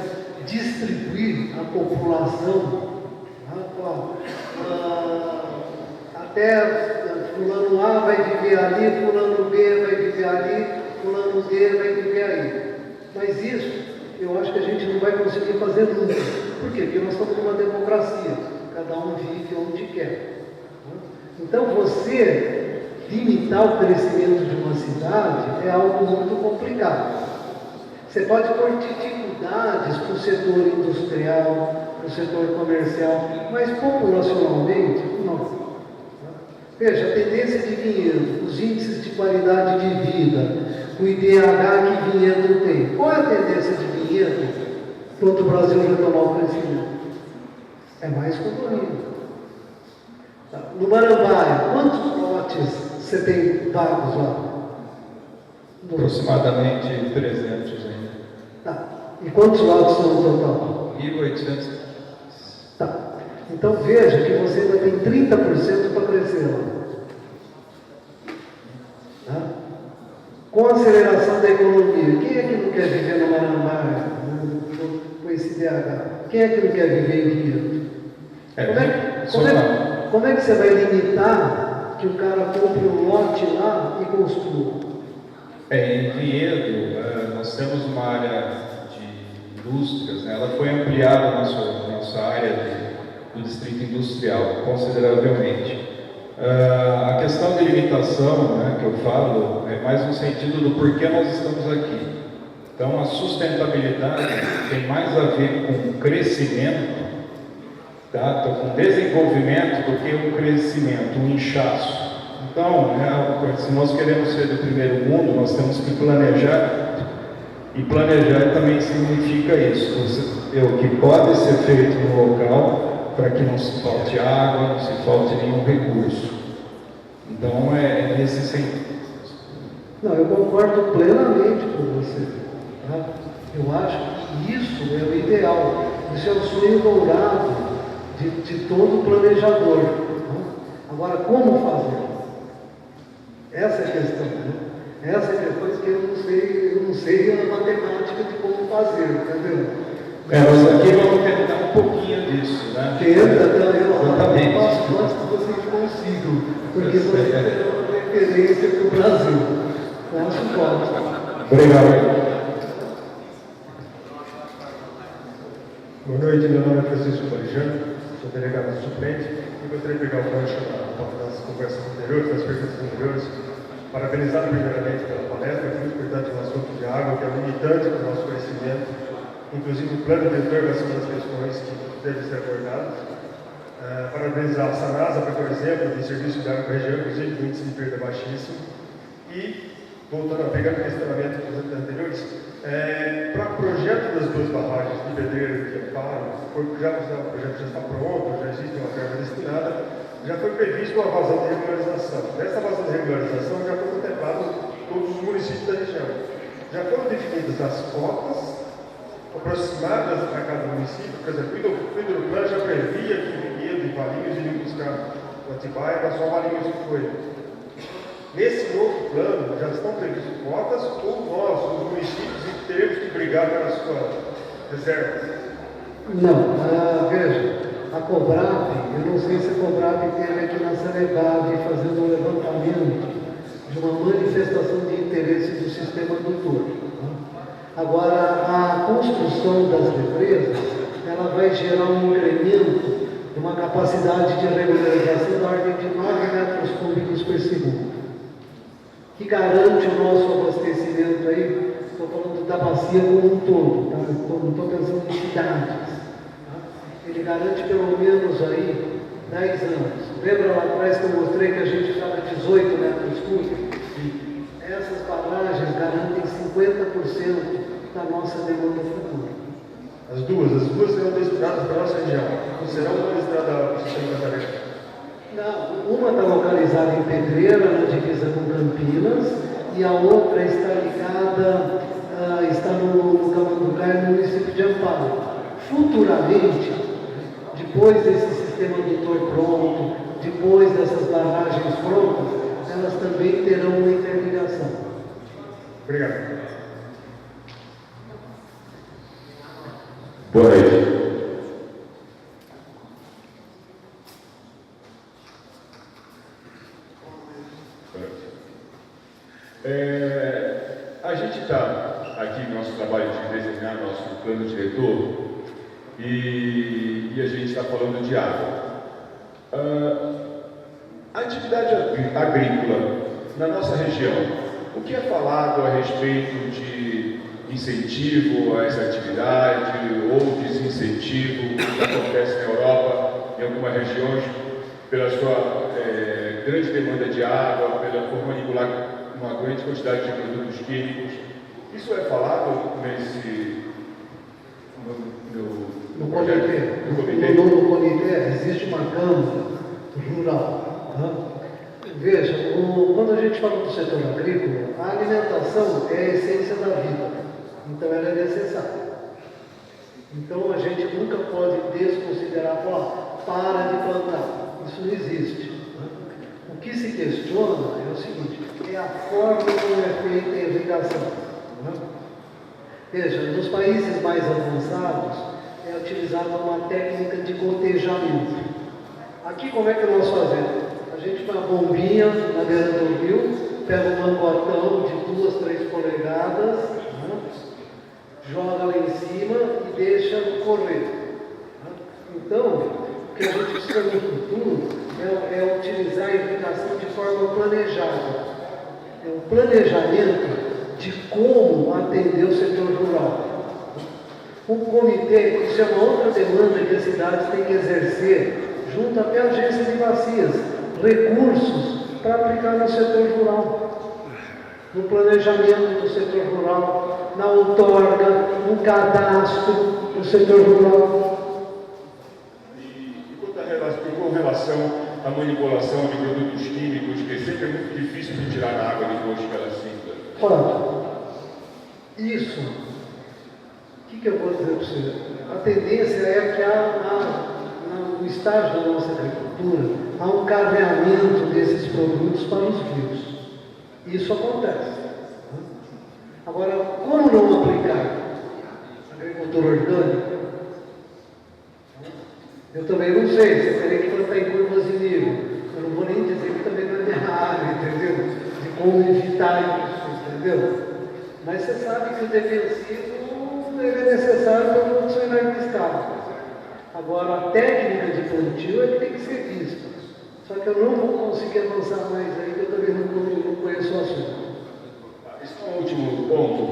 distribuir a população, até fulano A vai viver ali, fulano B vai viver ali, fulano D vai viver aí. Mas isso, eu acho que a gente não vai conseguir fazer nunca. Por quê? Porque nós estamos numa democracia, cada um vive onde quer. Então, você limitar o crescimento de uma cidade é algo muito complicado. Você pode pôr dificuldades para o setor industrial, para o setor comercial, mas populacionalmente, não. Veja, a tendência de Vinhedo, os índices de qualidade de vida, o IDH que Vinhedo tem. Qual é a tendência de Vinhedo quando o Brasil retomar o crescimento? É mais condomínio. No Marambaia, quantos lotes você tem vagos lá? Aproximadamente 300 ainda. Tá. E quantos lotes são no total? 1.800. Tá. Então veja que você ainda tem 30% para crescer lá. Tá? Com a aceleração da economia, quem é que não quer viver no Marambaia, com esse DH? Quem é que não quer viver em Vinhedo? Como é que você vai limitar que o cara compre um lote lá e construa? Em Vinhedo, nós temos uma área de indústrias, né? Ela foi ampliada a nossa área do distrito industrial, consideravelmente. A questão de limitação, né, que eu falo, é mais no sentido do porquê nós estamos aqui. Então, a sustentabilidade tem mais a ver com crescimento, tá? Então, com desenvolvimento do que um crescimento, um inchaço. Então, se nós queremos ser do primeiro mundo, nós temos que planejar, e planejar também significa isso, o que pode ser feito no local para que não se falte água, não se falte nenhum recurso. Então, é nesse sentido. Não, eu concordo plenamente com você. Tá? Eu acho que isso é o ideal, isso é o sonho dourado de todo planejador. Tá? Agora, como fazer? Essa é a questão, né? Essa é a questão que eu não sei a matemática de como fazer, entendeu? Nós aqui vamos tentar um pouquinho disso, né? Exatamente. Eu gosto que vocês consigam, porque vocês têm uma referência para o Brasil. Eu acho que pode. Obrigado. Boa noite, meu nome é Francisco Parijano, sou delegado suplente e gostaria de pegar o gancho das conversas anteriores, das perguntas anteriores. Parabenizado primeiramente pela palestra, é muito importante no assunto de água, que é limitante para o nosso conhecimento, inclusive o plano de intervenção das questões que devem ser abordadas. Parabenizar a Sanasa, por exemplo, de serviço de água para a região, inclusive o índice de perda baixíssimo. E, voltando a pegar o questionamento dos anteriores, para o projeto das duas barragens de Pedreira e de Amparo, o projeto já está pronto, já existe uma verba destinada, já foi previsto uma vazão de regularização. Nessa vazão de regularização já foram contemplados todos os municípios da região. Já foram definidas as cotas aproximadas para cada município. Por exemplo, o hidroplano já previa que Vinhedo e Valinhos iriam buscar o Atibaia, mas só Valinhos que foi. Nesse novo plano já estão previstas cotas ou nós, os municípios, teremos que brigar pelas suas reservas? Não, veja, a Cobrap, eu não sei se a Cobrap teve aqui na Cenevad fazendo um levantamento de uma manifestação de interesse do sistema adutor. Agora, a construção das represas, ela vai gerar um incremento de uma capacidade de regularização da ordem de 9 metros cúbicos por segundo, que garante o nosso abastecimento aí. Estou falando da bacia como um todo, tá? Não estou pensando em cidades. Tá? Ele garante pelo menos aí 10 anos. Lembra lá atrás que eu mostrei que a gente estava 18 metros cúbicos? Essas barragens garantem 50% da nossa demanda futura. As duas serão destinadas para a nossa região. Não serão destinadas para o sistema Cantareira. Não, uma está localizada em Pedreira, na divisa com Campinas, e a outra está ligada, está no Camanducaia, no município de Amparo. Futuramente, depois desse sistema adutor pronto, depois dessas barragens prontas, elas também terão uma interligação. Obrigado. Boa noite. A gente está aqui no nosso trabalho de desenhar nosso plano diretor e a gente está falando de água. A atividade agrícola na nossa região, o que é falado a respeito de incentivo a essa atividade ou desincentivo que acontece na Europa, em algumas regiões, pela sua grande demanda de água, por manipular uma grande quantidade de produtos químicos? Isso é falado no comitê existe uma Câmara Rural. Tá? Veja, quando a gente fala do setor agrícola, a alimentação é a essência da vida, então ela é necessária. Então a gente nunca pode desconsiderar, para de plantar, isso não existe. Né? O que se questiona é o seguinte, é a forma como é feita a irrigação. Né? Veja, nos países mais avançados é utilizada uma técnica de gotejamento. Aqui como é que nós fazemos? A gente põe uma bombinha na beira do rio, pega um mangotão de 2, 3 polegadas, né? Joga lá em cima e deixa correr. Né? Então, o que a gente precisa no futuro é utilizar a irrigação de forma planejada. É um planejamento de como atender o setor rural. O comitê, isso é uma outra demanda que as cidades têm que exercer, junto até à agência de bacias, recursos para aplicar no setor rural, no planejamento do setor rural, na outorga, no cadastro do setor rural. E com relação à manipulação de produtos químicos, que sempre é muito difícil de tirar a água depois que ela sinta? Olha, isso, o que eu vou dizer para você? A tendência é que no estágio da nossa agricultura, há um carreamento desses produtos para os rios. Isso acontece. Agora, como não aplicar agricultura orgânica? Eu também não sei, você teria que plantar em curvas de nível. Eu não vou nem dizer que também não é minha área, entendeu? De como evitar isso, entendeu? Mas você sabe que o defensivo ele é necessário para a produção em larga escala. Agora, a técnica de plantio é que tem que ser vista. Só que eu não vou conseguir avançar mais aí, porque eu também não conheço o assunto. Esse é um último ponto.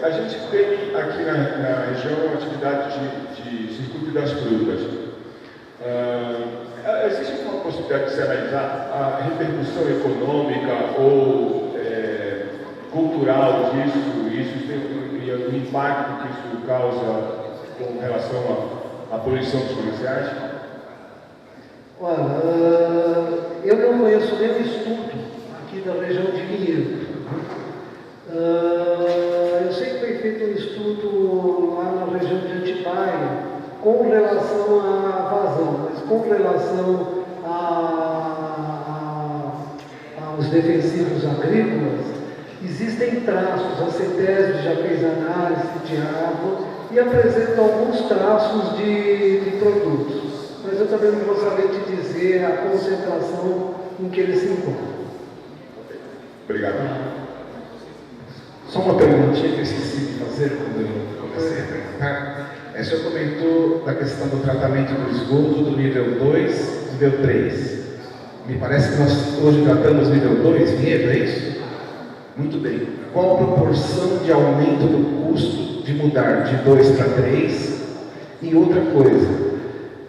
A gente tem aqui na região uma atividade de circuito das frutas. Existe uma possibilidade de se analisar a repercussão econômica ou cultural disso e o impacto que isso causa com relação à poluição dos comerciais? Olha, eu não conheço nenhum estudo aqui da região de Vinhedo. Eu sei que foi feito um estudo lá na região de Atibaia com relação à vazão, mas com relação aos defensivos agrícolas, existem traços. A CETESB já fez análise de água e apresenta alguns traços de produtos. Mas eu também não vou saber te dizer a concentração em que eles se encontram. Obrigado. Só uma perguntinha que eu esqueci de fazer quando eu comecei a perguntar. O senhor comentou da questão do tratamento do esgoto do nível 2 e nível 3. Me parece que nós hoje tratamos nível 2, Vinhedo, é isso? Muito bem. Qual a proporção de aumento do custo de mudar de 2 para 3? E outra coisa,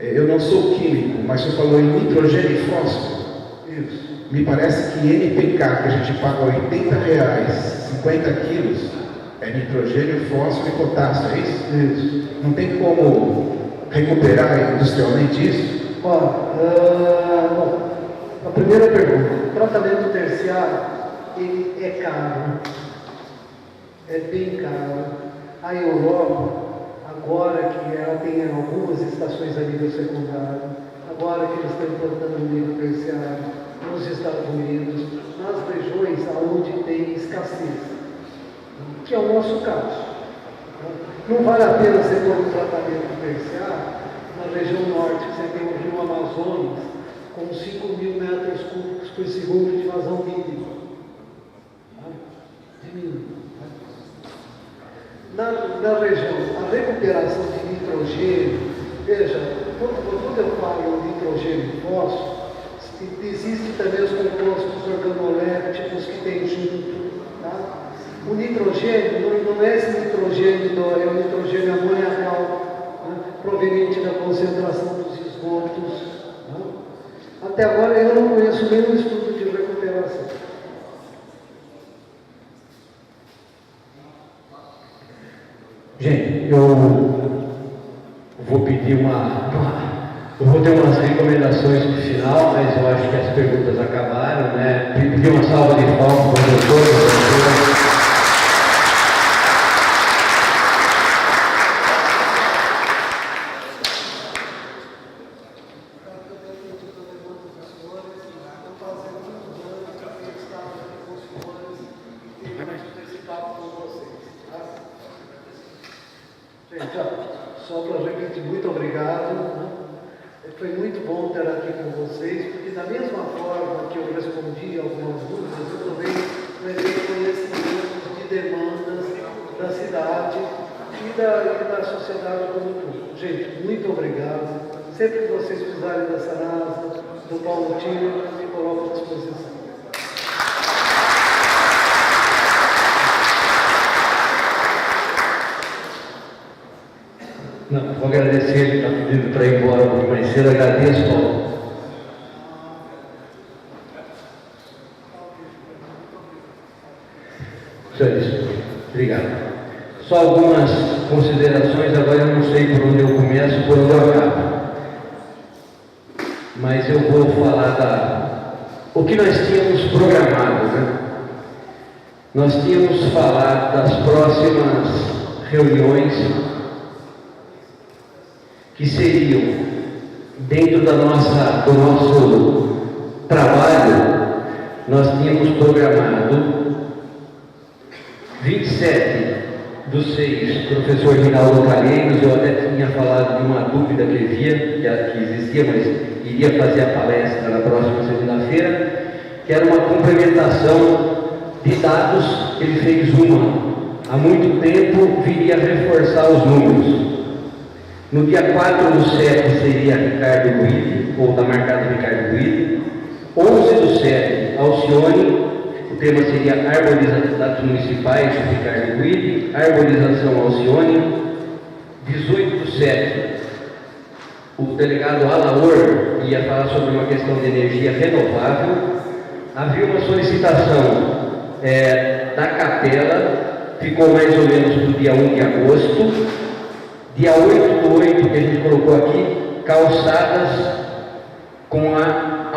eu não sou químico, mas o senhor falou em nitrogênio e fósforo. Isso. Me parece que NPK, que a gente paga R$80, 50 quilos, é nitrogênio, fósforo e potássio, é isso? Isso. Não tem como recuperar industrialmente isso? Bom, a primeira pergunta, o tratamento terciário, ele é caro, é bem caro. A Europa, agora que ela tem algumas estações a nível secundário, agora que eles estão implantando o nível terciário nos Estados Unidos, nas regiões onde tem escassez, que é o nosso caso. Não vale a pena você ter um tratamento terciário na região norte, que você tem o rio Amazonas, com 5.000 metros cúbicos por segundo de vazão mínima. Na região, a recuperação de nitrogênio, veja, quando eu falo em nitrogênio e fósforo, existem também os compostos organolépticos que tem junto. Tá? O nitrogênio não é esse nitrogênio, é o nitrogênio amoniacal, né, proveniente da concentração dos esgotos. Né? Até agora eu não conheço nenhum estudo de recuperação. Gente, eu vou pedir eu vou ter umas recomendações no final, mas eu acho que as perguntas acabaram, né? Pedir uma salva de palmas para o doutor. Só para repetir, muito obrigado. Né? Foi muito bom estar aqui com vocês, porque da mesma forma que eu respondi algumas dúvidas, eu também levei conhecimentos de demandas da cidade e da sociedade como um todo. Gente, muito obrigado. Sempre que vocês precisarem da Sanasa, do Paulo Tino, eu me coloco à disposição. Não, vou agradecer, ele está pedindo para ir embora um pouco mais cedo. Agradeço, Paulo. Só isso. Obrigado. Só algumas considerações, agora eu não sei por onde eu começo, por onde eu acabo. Mas eu vou falar o que nós tínhamos programado, né? Nós tínhamos falado das próximas reuniões que seriam, dentro do nosso trabalho, nós tínhamos programado 27/6, professor Rinaldo Calheiros. Eu até tinha falado de uma dúvida que existia, mas iria fazer a palestra na próxima segunda-feira, que era uma complementação de dados que ele fez há muito tempo, viria a reforçar os números. No dia 4/7 seria Ricardo Guide, ou está marcado Ricardo Guide. 11/7, Alcione, o tema seria arborização, dados municipais, Ricardo Guide, arborização Alcione. 18/7, o delegado Alaor ia falar sobre uma questão de energia renovável. Havia uma solicitação da capela, ficou mais ou menos para o dia 1 de agosto. Dia 8/8, que a gente colocou aqui, calçadas com a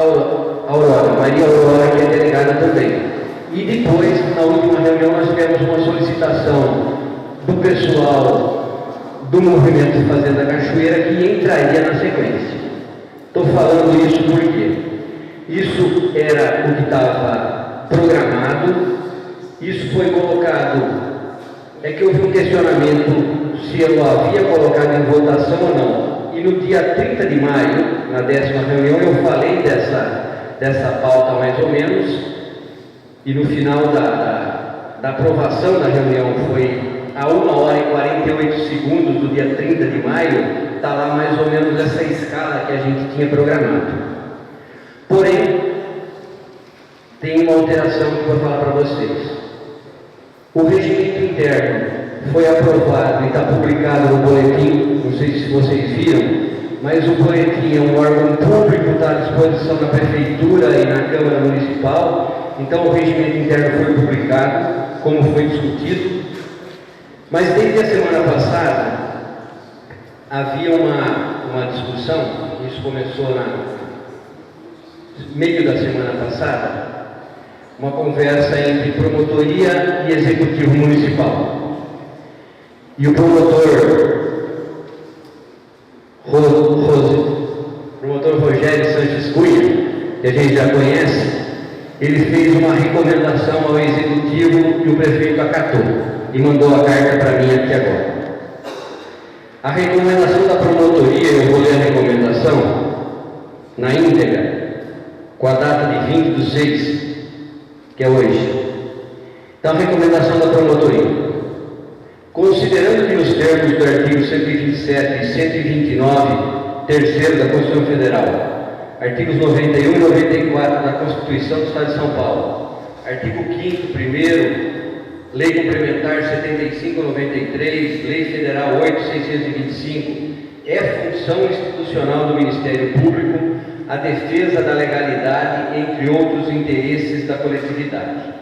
Aurora, Maria Aurora, que é delegada também. E depois, na última reunião, nós tivemos uma solicitação do pessoal do Movimento Fazenda Cachoeira, que entraria na sequência. Estou falando isso porque isso era o que estava programado, isso foi colocado, é que houve um questionamento se eu havia colocado em votação ou não. E no dia 30 de maio, na 10ª reunião, eu falei dessa pauta mais ou menos, e no final da aprovação da reunião foi a 1h48 do dia 30 de maio, está lá mais ou menos essa escala que a gente tinha programado. Porém, tem uma alteração que eu vou falar para vocês. O regimento interno foi aprovado e está publicado no boletim, não sei se vocês viram, mas o boletim é um órgão público, está à disposição da Prefeitura e na Câmara Municipal, então o regimento interno foi publicado, como foi discutido, mas desde a semana passada havia uma discussão, isso começou no meio da semana passada, uma conversa entre promotoria e executivo municipal. E o promotor Rogério Sanches Cunha, que a gente já conhece, ele fez uma recomendação ao executivo e o prefeito acatou e mandou a carta para mim aqui agora. A recomendação da promotoria, eu vou ler a recomendação na íntegra, com a data de 20/6, que é hoje. Então, a recomendação da promotoria. Considerando que os termos do artigo 127 e 129, terceiro da Constituição Federal, artigos 91 e 94 da Constituição do Estado de São Paulo, artigo 5º, 1º, Lei Complementar 75/93, Lei Federal 8.625, é função institucional do Ministério Público a defesa da legalidade, entre outros interesses da coletividade.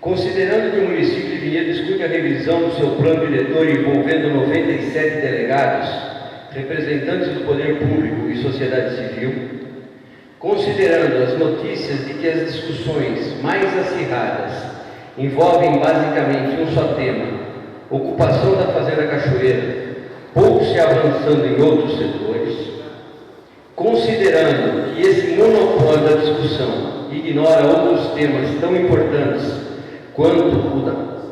Considerando que o município de Vinhedo discute a revisão do seu plano diretor envolvendo 97 delegados, representantes do poder público e sociedade civil, considerando as notícias de que as discussões mais acirradas envolvem basicamente um só tema, ocupação da Fazenda Cachoeira, pouco se avançando em outros setores, considerando que esse monopólio da discussão ignora outros temas tão importantes quanto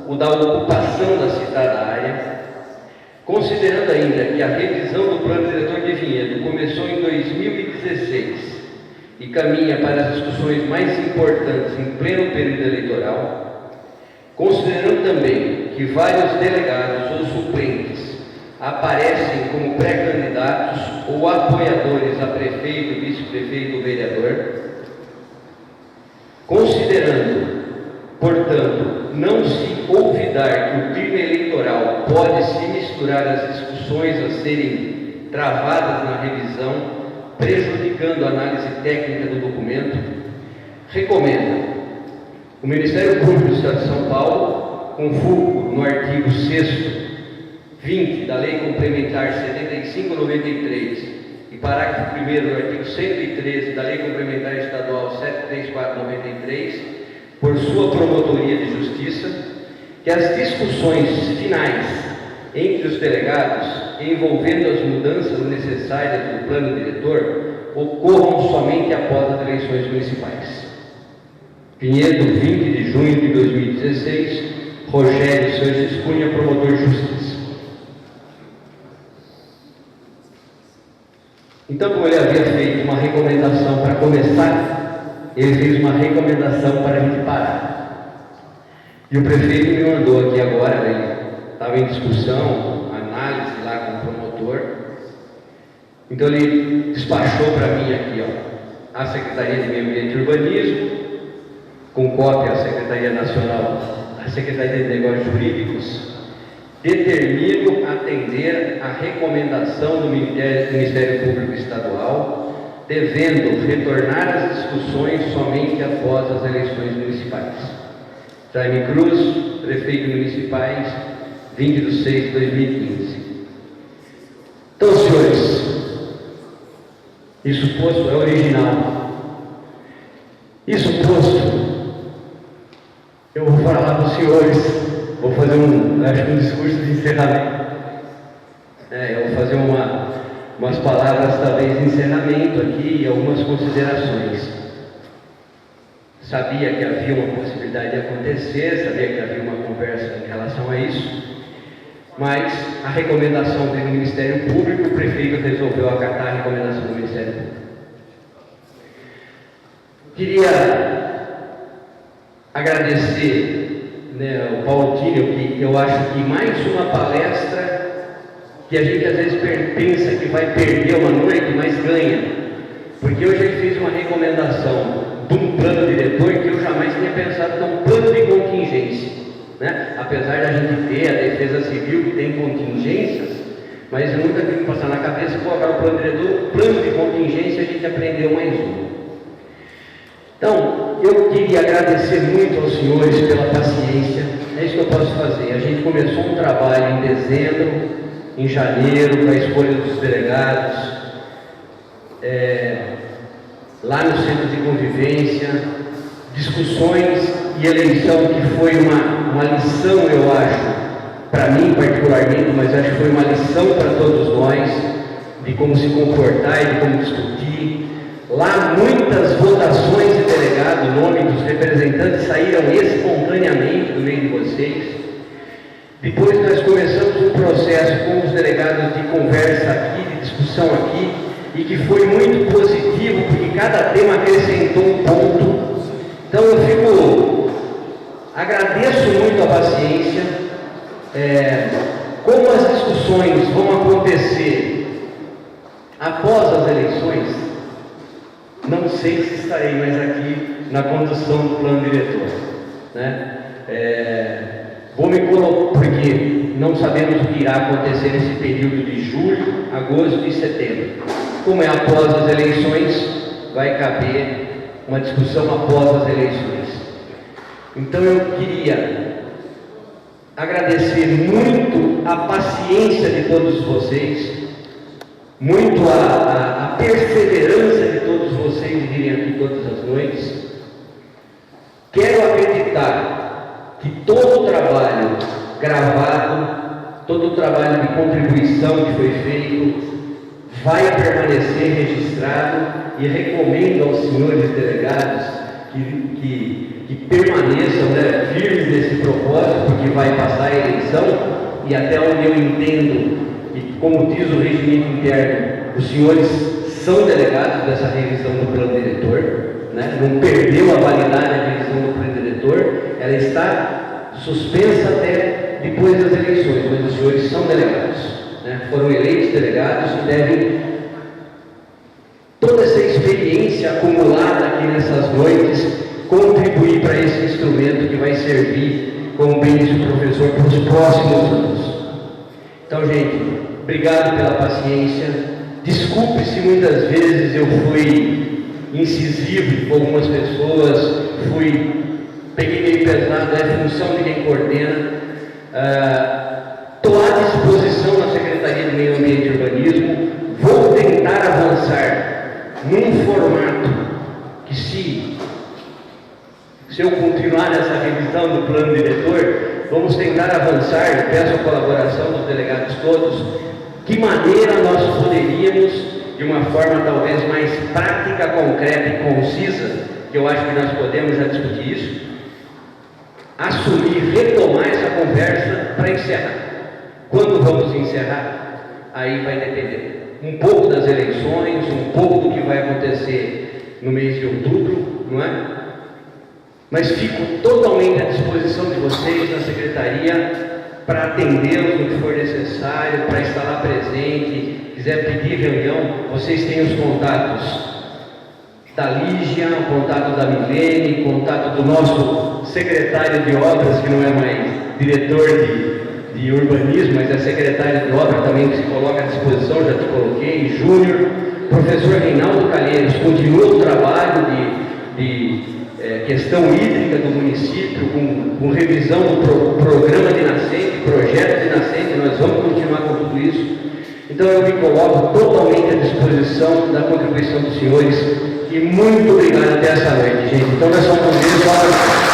o da ocupação da citada área, considerando ainda que a revisão do Plano Diretor de Vinhedo começou em 2016 e caminha para as discussões mais importantes em pleno período eleitoral, considerando também que vários delegados ou suplentes aparecem como pré-candidatos ou apoiadores a prefeito, vice-prefeito ou vereador, considerando, portanto, não se olvidar que o clima eleitoral pode se misturar às discussões a serem travadas na revisão, prejudicando a análise técnica do documento, recomenda o Ministério Público do Estado de São Paulo, com fulcro no artigo 6º, 20 da Lei Complementar 75/93 e parágrafo 1º do artigo 113 da Lei Complementar Estadual 734/93, por sua Promotoria de Justiça, que as discussões finais entre os delegados envolvendo as mudanças necessárias do plano diretor ocorram somente após as eleições municipais. Vinhedo, 20 de junho de 2016, Rogério Sanches Cunha, promotor de justiça. Então, como ele havia feito uma recomendação para começar, ele fez uma recomendação para a gente parar. E o prefeito me mandou aqui agora, ele estava em discussão, análise lá com o promotor. Então ele despachou para mim aqui, ó, a Secretaria de Meio Ambiente e Urbanismo, com cópia à Secretaria Nacional, a Secretaria de Negócios Jurídicos, determino atender a recomendação do Ministério Público Estadual, devendo retornar às discussões somente após as eleições municipais. Jaime Cruz, prefeito municipais, 20/6 de 2015. Então, senhores, isso posto é original. Isso posto, eu vou falar para os senhores, vou fazer um discurso de encerramento. Eu vou fazer umas palavras, talvez, de encerramento aqui e algumas considerações. Sabia que havia uma possibilidade de acontecer, sabia que havia uma conversa em relação a isso, mas a recomendação do Ministério Público, o prefeito resolveu acatar a recomendação do Ministério Público. Queria agradecer, né, o Paulo Tínio, que eu acho que mais uma palestra que a gente às vezes pensa que vai perder uma noite, mas ganha. Porque hoje ele fez uma recomendação de um plano diretor que eu jamais tinha pensado num plano de contingência, né? Apesar da gente ter a defesa civil que tem contingências, mas eu nunca tive que passar na cabeça colocar o plano diretor, plano de contingência, a gente aprendeu mais um. Então, eu queria agradecer muito aos senhores pela paciência. É isso que eu posso fazer. A gente começou um trabalho em dezembro, em janeiro, para a escolha dos delegados, lá no centro de convivência, discussões e eleição, que foi uma lição, eu acho, para mim particularmente, mas acho que foi uma lição para todos nós, de como se comportar e de como discutir. Lá muitas votações de delegado, o nome dos representantes saíram espontaneamente do meio de vocês. Depois nós começamos um processo com os delegados de conversa aqui, de discussão aqui, e que foi muito positivo, porque cada tema acrescentou um ponto. Então eu agradeço muito a paciência. Como as discussões vão acontecer após as eleições, não sei se estarei mais aqui na condução do plano diretor, né? Vou me colocar, porque não sabemos o que irá acontecer nesse período de julho, agosto e setembro. Como é após as eleições, vai caber uma discussão após as eleições. Então eu queria agradecer muito a paciência de todos vocês, muito a perseverança de todos vocês de virem aqui todas as noites. Quero acreditar que todo o trabalho gravado, todo o trabalho de contribuição que foi feito, vai permanecer registrado, e recomendo aos senhores delegados que permaneçam, né, firmes nesse propósito, porque vai passar a eleição, e até onde eu entendo, e como diz o regimento interno, os senhores são delegados dessa revisão do plano diretor, né? Não perdeu a validade da revisão do plano diretor, ela está suspensa até depois das eleições, mas os senhores são delegados, né? Foram eleitos delegados e devem toda essa experiência acumulada aqui nessas noites contribuir para esse instrumento que vai servir, como bem disse o professor, para os próximos anos. Então, gente, obrigado pela paciência. Desculpe se muitas vezes eu fui incisivo com algumas pessoas, peguei meio pesado, é função de quem coordena. Estou à disposição na Secretaria do Meio Ambiente e Urbanismo. Vou tentar avançar num formato que, se eu continuar nessa revisão do plano diretor, vamos tentar avançar, peço a colaboração dos delegados todos, que maneira nós poderíamos, de uma forma talvez mais prática, concreta e concisa, que eu acho que nós podemos já discutir isso, assumir, retomar essa conversa para encerrar. Quando vamos encerrar? Aí vai depender um pouco das eleições, um pouco do que vai acontecer no mês de outubro, não é? Mas fico totalmente à disposição de vocês na Secretaria para atendê-los no que for necessário, para estar lá presente. Quiser pedir reunião, vocês têm os contatos da Lígia, o contato da Milene, o contato do nosso secretário de obras, que não é mais diretor de urbanismo, mas é secretário de obra também, que se coloca à disposição, já te coloquei, Júnior. Professor Reinaldo Calheiros continua o trabalho de questão hídrica do município, com revisão do programa de nascente, projeto de nascente. Nós vamos continuar com tudo isso. Então eu me coloco totalmente à disposição da contribuição dos senhores, e muito obrigado até essa noite, gente. Então nós vamos ver